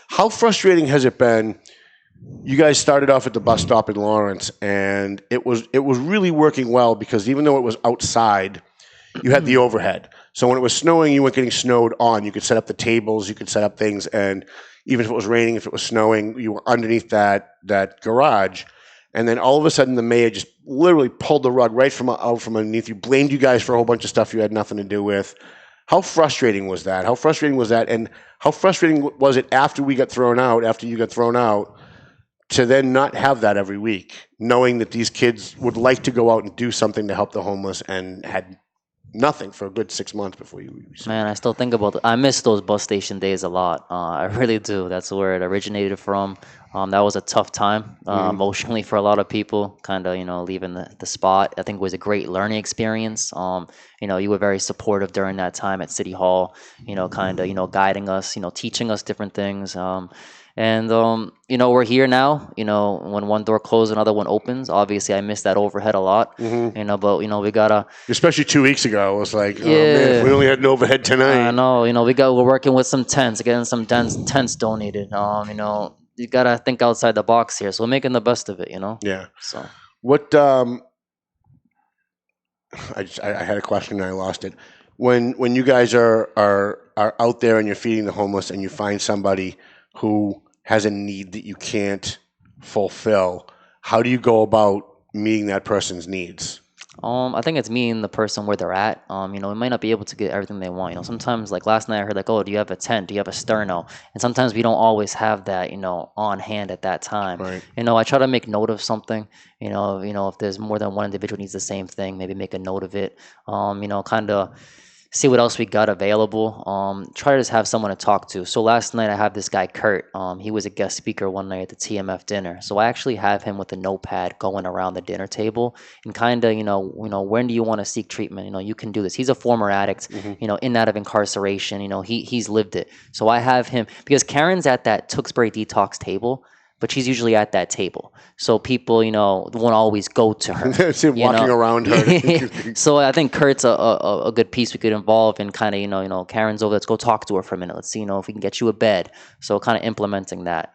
How frustrating has it been? You guys started off at the bus stop in Lawrence, and it was really working well because even though it was outside, you had the overhead. So when it was snowing, you weren't getting snowed on. You could set up the tables, you could set up things, and even if it was raining, if it was snowing, you were underneath that garage. And then all of a sudden, the mayor just literally pulled the rug right out from underneath you, blamed you guys for a whole bunch of stuff you had nothing to do with. How frustrating was that? And how frustrating was it after you got thrown out, to then not have that every week, knowing that these kids would like to go out and do something to help the homeless and had nothing for a good 6 months before you.
Man, I still think about it. I miss those bus station days a lot. I really do. That's where it originated from. That was a tough time emotionally for a lot of people, kind of, leaving the spot. I think it was a great learning experience. You were very supportive during that time at City Hall, guiding us, teaching us different things. And we're here now. When one door closes, another one opens. Obviously, I miss that overhead a lot. But we gotta.
Especially 2 weeks ago, it was like, oh man, we only had an overhead tonight.
I know. We're working with some tents, getting some tents donated. You gotta think outside the box here. So we're making the best of it.
Yeah.
So
what? I had a question and I lost it. When you guys are out there and you're feeding the homeless and you find somebody who has a need that you can't fulfill, how do you go about meeting that person's needs?
I think it's meeting the person where they're at. We might not be able to get everything they want. Sometimes, like last night, I heard oh, do you have a tent? Do you have a sterno? And sometimes we don't always have that, on hand at that time.
Right.
I try to make note of something. If there's more than one individual needs the same thing, maybe make a note of it. Kind of see what else we got available. Try to just have someone to talk to. So last night I have this guy, Kurt. He was a guest speaker one night at the TMF dinner. So I actually have him with a notepad going around the dinner table and kind of, when do you want to seek treatment? You can do this. He's a former addict, in and out of incarceration. He's lived it. So I have him, because Karen's at that Tewksbury detox table, but she's usually at that table. So people, won't always go to her.
See walking around her.
So I think Kurt's a good piece we could involve in kind of, Karen's over, let's go talk to her for a minute. Let's see, if we can get you a bed. So kind of implementing that,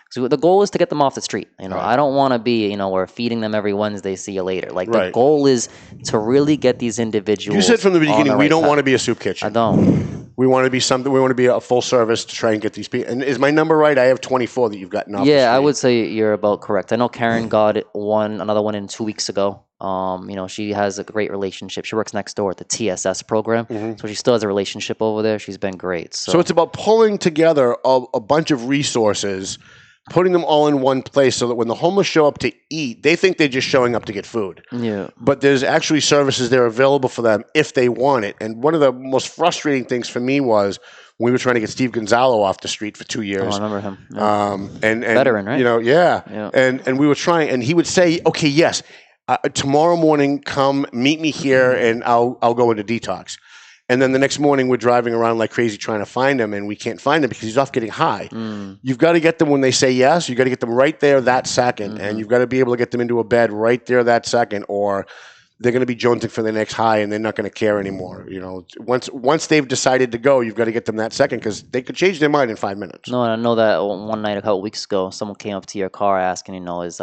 So the goal is to get them off the street. Right. I don't want to be, we're feeding them every Wednesday, see you later. Like the goal is to really get these individuals.
You said from the beginning, we don't want to be a soup kitchen.
I don't.
We want to be something. We want to be a full service to try and get these people. And is my number right? I have 24 that you've gotten off.
Yeah, I would say you're about correct. I know Karen got another one in 2 weeks ago. She has a great relationship. She works next door at the TSS program, so she still has a relationship over there. She's been great. So
it's about pulling together a bunch of resources, putting them all in one place so that when the homeless show up to eat, they think they're just showing up to get food.
Yeah.
But there's actually services there available for them if they want it. And one of the most frustrating things for me was when we were trying to get Steve Gonzalo off the street for 2 years.
Oh, I remember him. Yeah.
And
veteran, right?
Yeah. And we were trying, and he would say, okay, yes, tomorrow morning, come meet me here and I'll go into detox. And then the next morning, we're driving around like crazy trying to find him, and we can't find him because he's off getting high. You've got to get them when they say yes. You've got to get them right there that second, and you've got to be able to get them into a bed right there that second, or they're going to be jonesing for the next high, and they're not going to care anymore. Once they've decided to go, you've got to get them that second because they could change their mind in 5 minutes.
No, I know that one night a couple weeks ago, someone came up to your car asking, is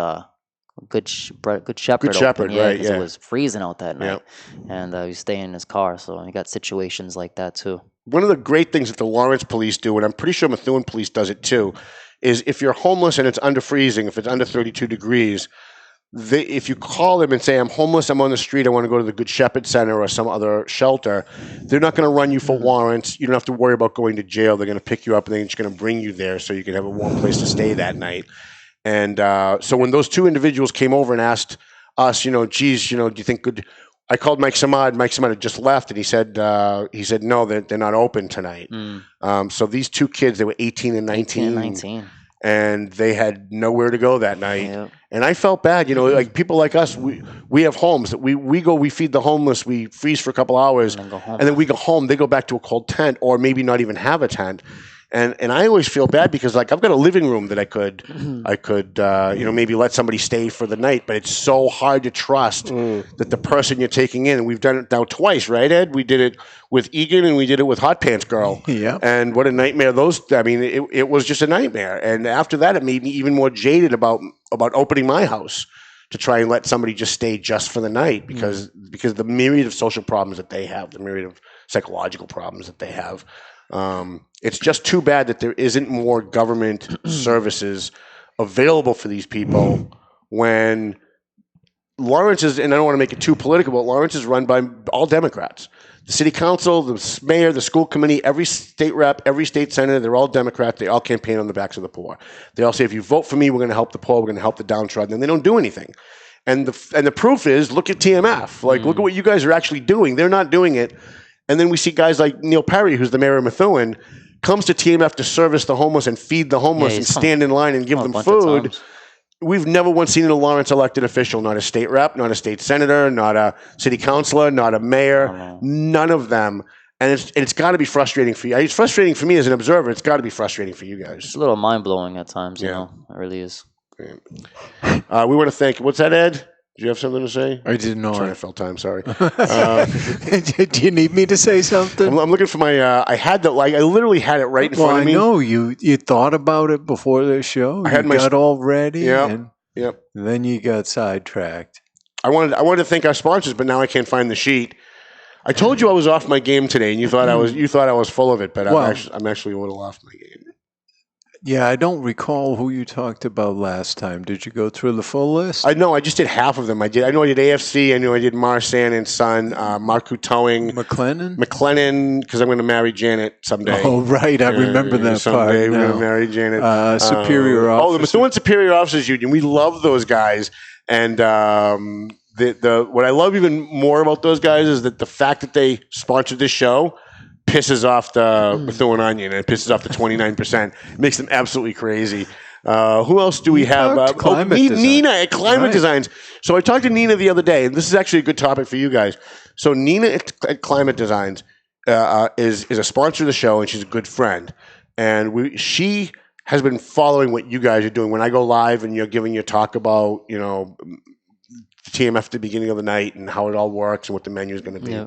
Good Shepherd.
Good Shepherd, right? Yeah,
it was freezing out that night, and he was staying in his car. So you got situations like that too.
One of the great things that the Lawrence police do, and I'm pretty sure Methuen police does it too, is if you're homeless and it's under freezing, if it's under 32 degrees, if you call them and say, I'm homeless, I'm on the street, I want to go to the Good Shepherd Center or some other shelter, they're not going to run you for warrants. You don't have to worry about going to jail. They're going to pick you up and they're just going to bring you there so you can have a warm place to stay that night. And so when those two individuals came over and asked us, geez, do you think I called Mike Samad. Mike Samad had just left, and he said no, they're not open tonight. So these two kids, they were 18 and 19. And they had nowhere to go that night. Yep. And I felt bad, like people like us, we have homes that we go, we feed the homeless, we freeze for a couple hours, and then we go home. They go back to a cold tent, or maybe not even have a tent. And I always feel bad because like I've got a living room that I could maybe let somebody stay for the night, but it's so hard to trust that the person you're taking in, and we've done it now twice, right, Ed? We did it with Egan and we did it with Hot Pants Girl.
Yeah.
And what a nightmare it was just a nightmare. And after that, it made me even more jaded about opening my house to try and let somebody just stay just for the night because the myriad of social problems that they have, the myriad of psychological problems that they have. It's just too bad that there isn't more government services available for these people when Lawrence is, and I don't want to make it too political, but Lawrence is run by all Democrats. The city council, the mayor, the school committee, every state rep, every state senator, they're all Democrats. They all campaign on the backs of the poor. They all say, if you vote for me, we're going to help the poor, we're going to help the downtrodden, and they don't do anything. And the proof is, look at TMF. Like, look at what you guys are actually doing. They're not doing it. And then we see guys like Neil Perry, who's the mayor of Methuen, comes to TMF to service the homeless and feed the homeless and stand in line and give them food. We've never once seen a Lawrence elected official, not a state rep, not a state senator, not a city councilor, not a mayor, none of them. And it's got to be frustrating for you. It's frustrating for me as an observer. It's got to be frustrating for you guys.
It's a little mind-blowing at times, you know. It really is.
We want to thank, what's that, Ed? Do you have something to say?
I didn't know.
I'm trying to fill time, sorry.
Do you need me to say something?
I'm looking for my, I literally had it right in front of me.
I know, you thought about it before the show. I got all ready. And then you got sidetracked.
I wanted to thank our sponsors, but now I can't find the sheet. I told you I was off my game today, and you thought I was full of it, but I'm actually a little off my game.
Yeah, I don't recall who you talked about last time. Did you go through the full list?
I just did half of them. I know I did AFC. I know I did Marsan and Son, Marku Towing. McLennan, because I'm going to marry Janet someday.
Oh, right. I remember that
someday
part.
We're going to marry Janet.
Superior Officers.
Oh, the Methuen Superior Officers Union. We love those guys. And what I love even more about those guys is that the fact that they sponsored this show pisses off the Methuen Onion, and it pisses off the 29%. It makes them absolutely crazy. Who else do we have? Nina at Climate Designs. So I talked to Nina the other day, and this is actually a good topic for you guys. So Nina at Climate Designs is a sponsor of the show, and she's a good friend. And she has been following what you guys are doing. When I go live and you're giving your talk about, TMF at the beginning of the night and how it all works and what the menu is going to be. Yeah.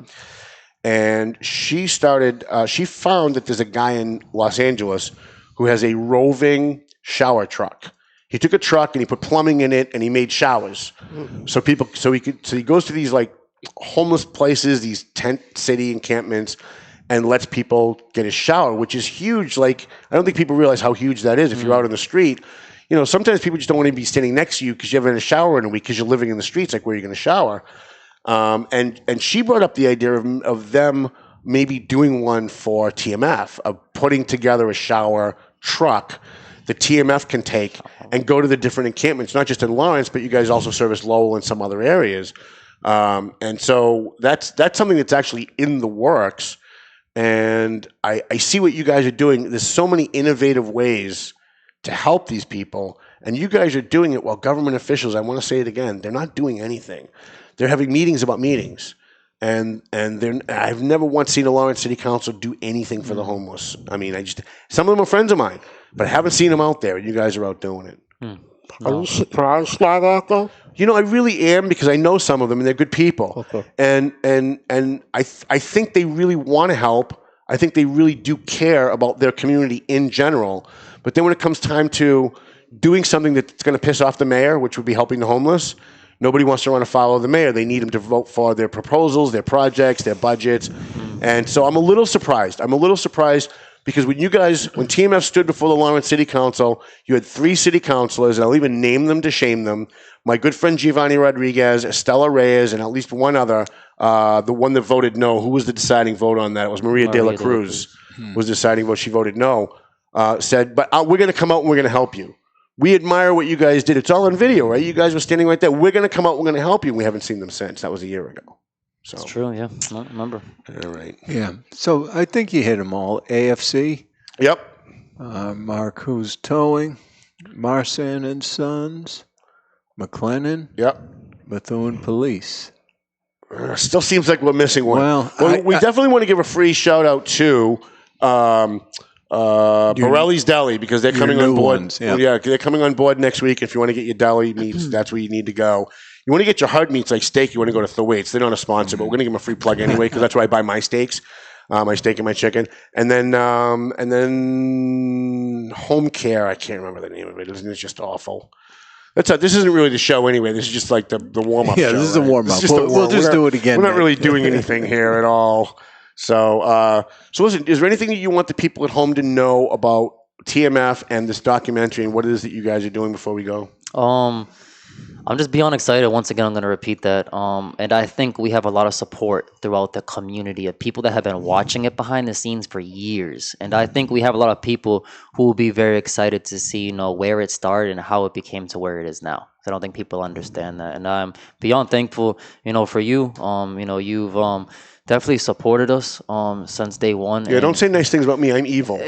And she found that there's a guy in Los Angeles who has a roving shower truck. He took a truck and he put plumbing in it and he made showers. So he goes to these like homeless places, these tent city encampments, and lets people get a shower, which is huge. Like, I don't think people realize how huge that is if you're out on the street. Sometimes people just don't want to be standing next to you because you haven't had a shower in a week because you're living in the streets. Like, where are you going to shower? And she brought up the idea of them maybe doing one for TMF, of putting together a shower truck that TMF can take and go to the different encampments, not just in Lawrence, but you guys also service Lowell and some other areas. And so that's something that's actually in the works. And I see what you guys are doing. There's so many innovative ways to help these people, and you guys are doing it while government officials, I want to say it again, they're not doing anything. They're having meetings about meetings, and I've never once seen a Lawrence City Council do anything for the homeless. I mean, some of them are friends of mine, but I haven't seen them out there, and you guys are out doing it.
Are you surprised by that, though?
I really am, because I know some of them, and they're good people. Okay. And I think they really want to help. I think they really do care about their community in general. But then when it comes time to doing something that's going to piss off the mayor, which would be helping the homeless, nobody wants to run afoul of the mayor. They need him to vote for their proposals, their projects, their budgets. And so I'm a little surprised. Because when TMF stood before the Lawrence City Council, you had 3 city councilors, and I'll even name them to shame them. My good friend Giovanni Rodriguez, Estella Reyes, and at least one other, the one that voted no. Who was the deciding vote on that? It was Maria de la Cruz was the deciding vote. She voted no. Said, but we're going to come out and we're going to help you. We admire what you guys did. It's all on video, right? You guys were standing right there. We're going to come out. We're going to help you. We haven't seen them since. That was a year ago. So
It's true, yeah. I remember.
all right.
Yeah. So I think you hit them all. AFC.
Yep.
Marcus Towing, Marsan and Sons, McLennan.
Yep.
Methuen Police.
Still seems like we're missing one.
Well,
we definitely want to give a free shout out to Borelli's Deli because they're coming on board.
Ones,
yeah, they're coming on board next week. If you want to get your deli meats, that's where you need to go. You want to get your hard meats like steak, you want to go to Thwaites. They're not a sponsor, but we're going to give them a free plug anyway because that's where I buy my steaks, my steak and my chicken. And then Home Care, I can't remember the name of it. It's just awful. This isn't really the show anyway. This is just like the warm-up show.
Yeah, this is the warm-up.
We'll
just do it again.
We're not really doing anything here at all. So listen, is there anything that you want the people at home to know about TMF and this documentary and what it is that you guys are doing before we go?
I'm just beyond excited. Once again, I'm going to repeat that. And I think we have a lot of support throughout the community of people that have been watching it behind the scenes for years. And I think we have a lot of people who will be very excited to see, where it started and how it became to where it is now. I don't think people understand that. And I'm beyond thankful, for you. You've definitely supported us since day one.
Yeah, don't say nice things about me. I'm evil.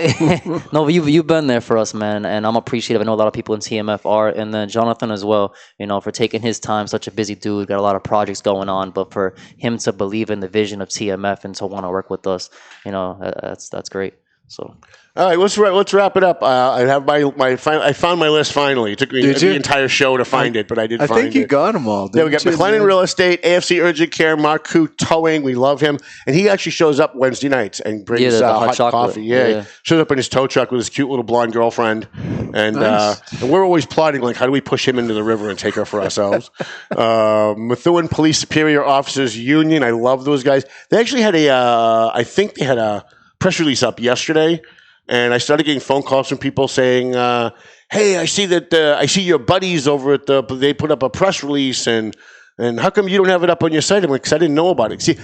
No, but you've been there for us, man, and I'm appreciative. I know a lot of people in TMF are, and then Jonathan as well, for taking his time, such a busy dude, got a lot of projects going on, but for him to believe in the vision of TMF and to want to work with us, that's great. So.
All right, let's wrap it up. I have I found my list finally. It took me the entire show to find it, but I did find it.
I think you got them all.
Yeah, we got McLennan Real Estate, AFC Urgent Care, Marcu Towing. We love him. And he actually shows up Wednesday nights and brings
the
hot coffee. Yeah,
He
shows up in his tow truck with his cute little blonde girlfriend. And,
Nice.
And we're always plotting, like, how do we push him into the river and take her for ourselves? Methuen Police Superior Officers Union. I love those guys. They actually had I think they had a press release up yesterday. And I started getting phone calls from people saying, "Hey, I see that I see your buddies over at they put up a press release, and how come you don't have it up on your site?" I'm like, "'Cause I didn't know about it." See,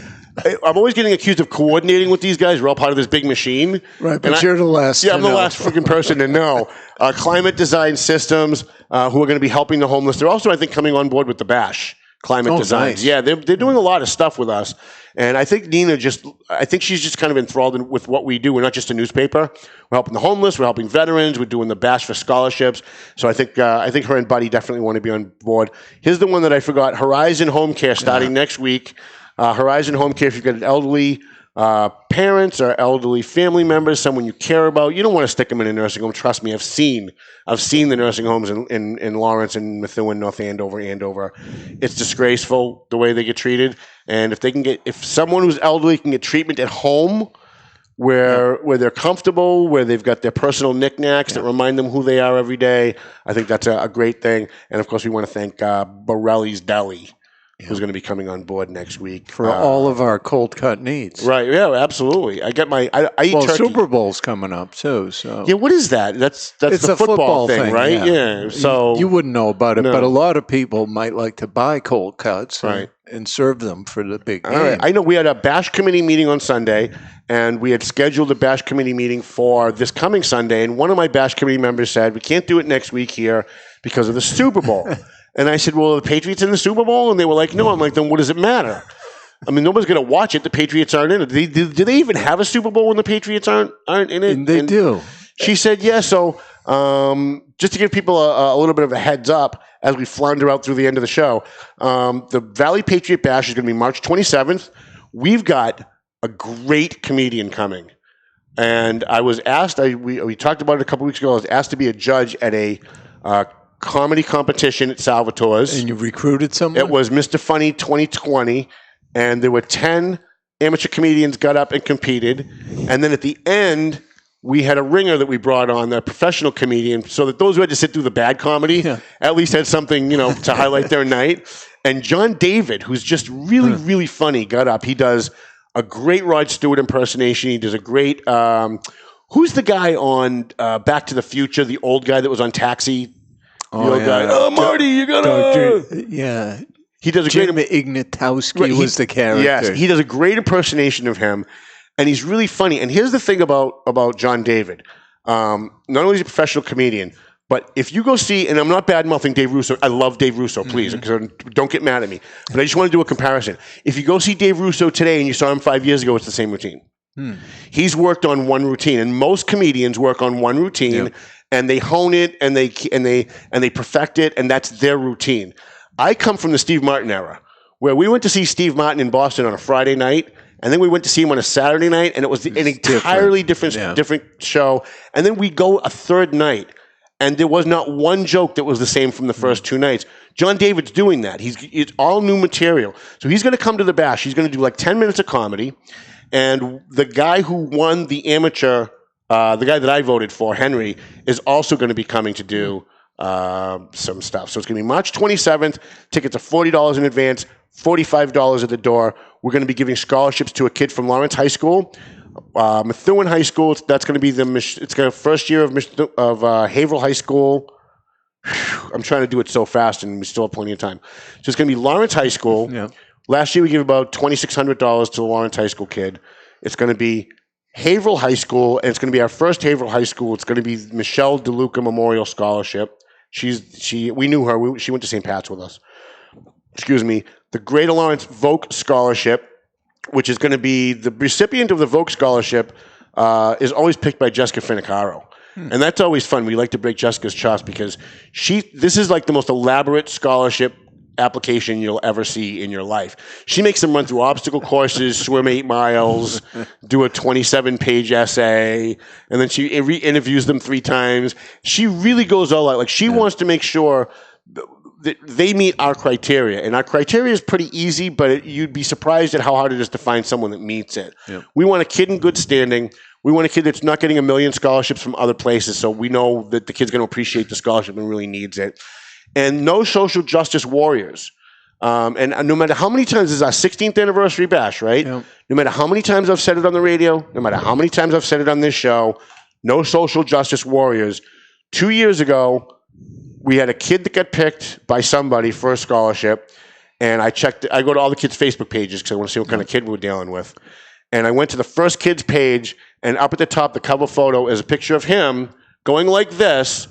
I'm always getting accused of coordinating with these guys. We're all part of this big machine,
right? But you're the last.
Yeah, I'm the last freaking person to know. Climate Design Systems, who are going to be helping the homeless. They're also, I think, coming on board with the Bash. Climate Designs.
Nice.
Yeah, they're doing a lot of stuff with us. And I think she's just kind of enthralled with what we do. We're not just a newspaper. We're helping the homeless. We're helping veterans. We're doing the Bash for scholarships. So I think her and Buddy definitely want to be on board. Here's the one that I forgot. Horizon Home Care starting next week. Horizon Home Care, if you've got an elderly parents or elderly family members, someone you care about, you don't want to stick them in a nursing home. Trust me, I've seen the nursing homes in Lawrence and Methuen, North Andover. It's disgraceful the way they get treated. And if someone who's elderly can get treatment at home where they're comfortable, where they've got their personal knickknacks that remind them who they are every day, I think that's a great thing. And of course, we want to thank Borelli's Deli, who's going to be coming on board next week
for all of our cold cut needs.
Right? Yeah, absolutely. I get I eat turkey.
Super Bowl's coming up too. So
yeah, what is that? That's
it's
the
a
football thing, right? Yeah. So
you wouldn't know about it,
No.
but a lot of people might like to buy cold cuts, and serve them for the big game.
All right. I know we had a Bash Committee meeting on Sunday, and we had scheduled a Bash Committee meeting for this coming Sunday. And one of my Bash Committee members said, "We can't do it next week here because of the Super Bowl." And I said, "Well, are the Patriots in the Super Bowl?" And they were like, "No." I'm like, "Then what does it matter? I mean, nobody's going to watch it. The Patriots aren't in it. Do they even have a Super Bowl when the Patriots aren't in it?"
And they do.
She said, "Yeah." So just to give people a little bit of a heads up as we flounder out through the end of the show, the Valley Patriot Bash is going to be March 27th. We've got a great comedian coming. And I was asked, we talked about it a couple weeks ago, I was asked to be a judge at a comedy competition at Salvatore's.
And you recruited someone?
It was Mr. Funny 2020, and there were 10 amateur comedians got up and competed. And then at the end, we had a ringer that we brought on, a professional comedian, so that those who had to sit through the bad comedy at least had something, to highlight their night. And John David, who's just really, really funny, got up. He does a great Rod Stewart impersonation. He does a great who's the guy on Back to the Future, the old guy that was on Taxi? Guy. Oh, Marty, you gotta.
Yeah.
He does a
Jim
great.
Ignatowski was the character.
Yes, he does a great impersonation of him, and he's really funny. And here's the thing about John David. Not only is he a professional comedian, But if you go see, and I'm not bad-mouthing Dave Russo. I love Dave Russo, please. Don't get mad at me. But I just want to do a comparison. If you go see Dave Russo today and you saw him 5 years ago, it's the same routine. He's worked on one routine, and most comedians work on one routine, and they hone it, and they perfect it, and that's their routine. I come from the Steve Martin era, where we went to see Steve Martin in Boston on a Friday night, and then we went to see him on a Saturday night, and it was an entirely different show. And then we go a third night, and there was not one joke that was the same from the first 2 nights. John David's doing that. It's all new material. So he's going to come to the Bash. He's going to do like 10 minutes of comedy. And the guy who won the amateur, the guy that I voted for, Henry, is also going to be coming to do some stuff. So it's going to be March 27th. Tickets are $40 in advance, $45 at the door. We're going to be giving scholarships to a kid from Lawrence High School, Methuen High School. That's going to be first year of Haverhill High School. I'm trying to do it so fast, and we still have plenty of time. So it's going to be Lawrence High School. Yeah. Last year we gave about $2,600 to the Lawrence High School kid. It's going to be Haverhill High School, and it's going to be our first Haverhill High School. It's going to be Michelle DeLuca Memorial Scholarship. We knew her. She went to St. Pat's with us. Excuse me. The Greater Lawrence Vogue Scholarship, which is going to be the recipient of the Vogue Scholarship, is always picked by Jessica Finicaro. And that's always fun. We like to break Jessica's chops because this is like the most elaborate scholarship application you'll ever see in your life. She makes them run through obstacle courses, swim 8 miles, do a 27-page essay, and then she interviews them 3 times. She really goes all out. Like she wants to make sure that they meet our criteria, and our criteria is pretty easy, but you'd be surprised at how hard it is to find someone that meets it. Yep. We want a kid in good standing. We want a kid that's not getting a million scholarships from other places, so we know that the kid's going to appreciate the scholarship and really needs it. And no social justice warriors. And no matter how many times, this is our 16th anniversary bash, right? Yep. No matter how many times I've said it on the radio, no matter how many times I've said it on this show, no social justice warriors. 2 years ago, we had a kid that got picked by somebody for a scholarship, and I go to all the kids' Facebook pages because I want to see what kind of kid we're dealing with. And I went to the first kid's page, and up at the top, the cover photo is a picture of him going like this,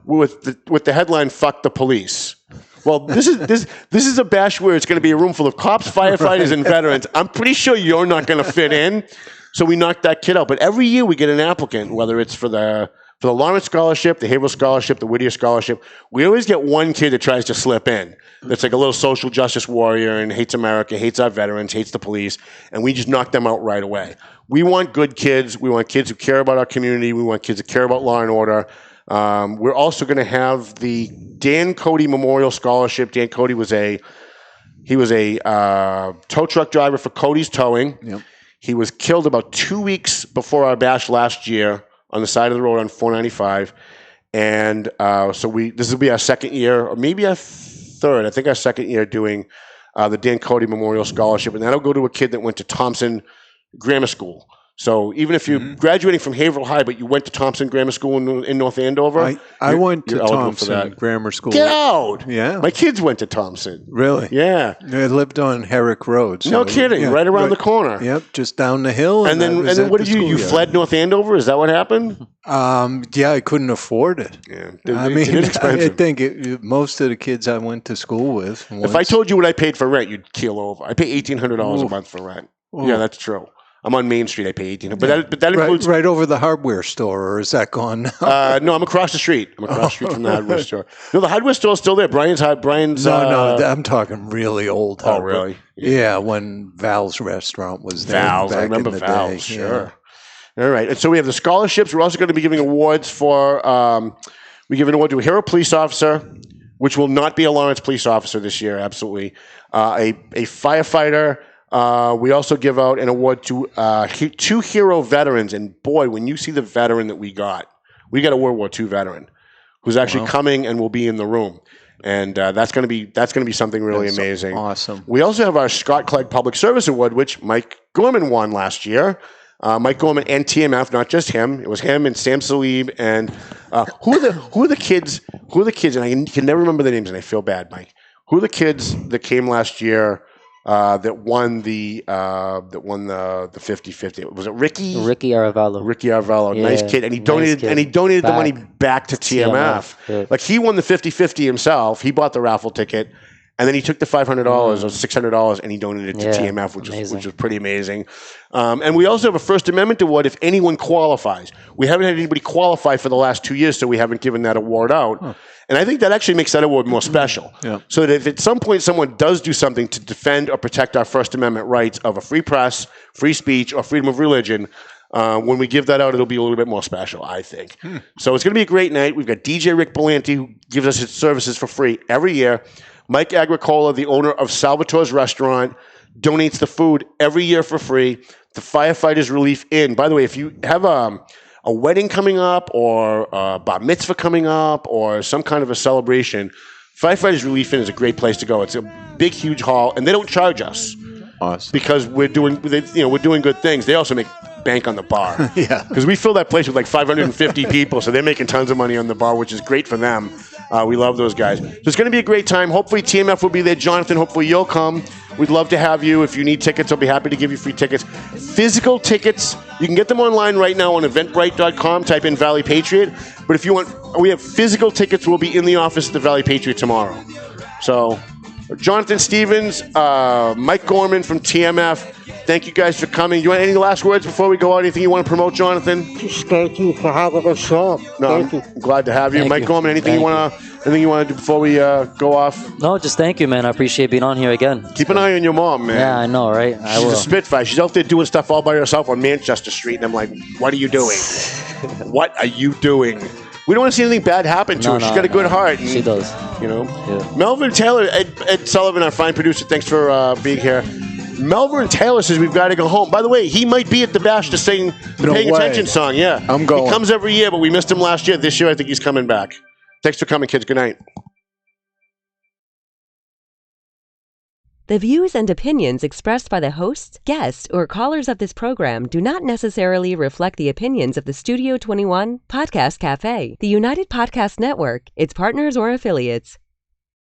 with the headline "Fuck the police." Well, this is a bash where it's going to be a room full of cops, firefighters, and veterans. I'm pretty sure you're not going to fit in, so we knocked that kid out. But every year we get an applicant, whether it's for the Lawrence Scholarship, the Haverhill Scholarship, the Whittier Scholarship. We always get one kid that tries to slip in. That's like a little social justice warrior and hates America, hates our veterans, hates the police, and we just knock them out right away. We want good kids. We want kids who care about our community. We want kids who care about law and order. We're also going to have the Dan Cody Memorial Scholarship. Dan Cody was a tow truck driver for Cody's Towing. Yep. He was killed about 2 weeks before our bash last year on the side of the road on 495. And so this will be our second year, or maybe our third. I think our second year doing the Dan Cody Memorial Scholarship. And that'll go to a kid that went to Thompson Grammar School. So even if you're graduating from Haverhill High, but you went to Thompson Grammar School in North Andover,
I went to Thompson Grammar School.
Get out!
Yeah,
my kids went to Thompson.
Really?
Yeah,
they lived on Herrick Road. So,
no kidding, right around the corner.
Yep, just down the hill.
And then what did you fled North Andover? Is that what happened?
Yeah, I couldn't afford it. Yeah, I think most of the kids I went to school with.
If I told you what I paid for rent, you'd keel over. I pay $1,800 a month for rent. Ooh. Yeah, that's true. I'm on Main Street. I pay $1,800, but that includes
right over the hardware store, or is that gone now?
No, I'm across the street. I'm across the street from the hardware store. No, the hardware store is still there. Brian's.
No, I'm talking really old.
Oh, really?
Yeah, when Val's restaurant was there.
Val's, I remember Val's. Sure. Yeah. All right, and so we have the scholarships. We're also going to be giving awards for. We give an award to a hero police officer, which will not be a Lawrence police officer this year. Absolutely, a firefighter. We also give out an award to 2 hero veterans, and boy, when you see the veteran that we got a World War II veteran who's actually coming and will be in the room, and that's going to be something really amazing.
Awesome.
We also have our Scott Clegg Public Service Award, which Mike Gorman won last year. Mike Gorman and TMF, not just him. It was him and Sam Salib and who are the kids? And I can never remember the names, and I feel bad, Mike. Who are the kids that came last year? that won the 50-50. Was it Ricky?
Ricky Aravello.
Ricky Aravello,
Yeah,
nice kid, and he
nice
donated
kid.
and he donated the
Back
money back to TMF.
Yeah.
Like he won the 50-50 himself. He bought the raffle ticket. And then he took the $500 or $600 and he donated it to TMF, which was pretty amazing. And we also have a First Amendment award if anyone qualifies. We haven't had anybody qualify for the last 2 years, so we haven't given that award out. Huh. And I think that actually makes that award more special. Yeah. So that if at some point someone does do something to defend or protect our First Amendment rights of a free press, free speech, or freedom of religion, when we give that out, it'll be a little bit more special, I think. So it's going to be a great night. We've got DJ Rick Belanti, who gives us his services for free every year. Mike Agricola, the owner of Salvatore's Restaurant, donates the food every year for free. The Firefighters Relief Inn. By the way, if you have a wedding coming up or a bar mitzvah coming up or some kind of a celebration, Firefighters Relief Inn is a great place to go. It's a big, huge hall, and they don't charge us. Awesome. Because we're doing good things. They also make bank on the bar. Yeah. Because we fill that place with like 550 people, so they're making tons of money on the bar, which is great for them. We love those guys. So it's going to be a great time. Hopefully TMF will be there. Jonathan, hopefully you'll come. We'd love to have you. If you need tickets, I'll be happy to give you free tickets. Physical tickets, you can get them online right now on eventbrite.com. Type in Valley Patriot. But if you want, we have physical tickets. We'll be in the office at the Valley Patriot tomorrow. So Jonathan Stevens, Mike Gorman from TMF, thank you guys for coming. You want any last words before we go out? Anything you want to promote, Jonathan?
Just thank you for having us on.
No,
thank you.
I'm glad to have you.
Thank
Mike
you.
Gorman, anything you want to do before we go off?
No, just thank you, man. I appreciate being on here again.
Keep an eye on your mom, man.
Yeah, I know, right?
She's a Spitfire. She's out there doing stuff all by herself on Manchester Street, and I'm like, what are you doing? What are you doing? We don't want to see anything bad happen to her. She's got a good heart. And,
she does.
You know? Yeah. Melvin Taylor, Ed Sullivan, our fine producer, thanks for being here. Melvin Taylor says we've got to go home. By the way, he might be at the bash to sing the Paying Attention song. Yeah.
I'm going.
He comes every year, but we missed him last year. This year, I think he's coming back. Thanks for coming, kids. Good night.
The views and opinions expressed by the hosts, guests, or callers of this program do not necessarily reflect the opinions of the Studio 21 Podcast Cafe, the United Podcast Network, its partners, or affiliates.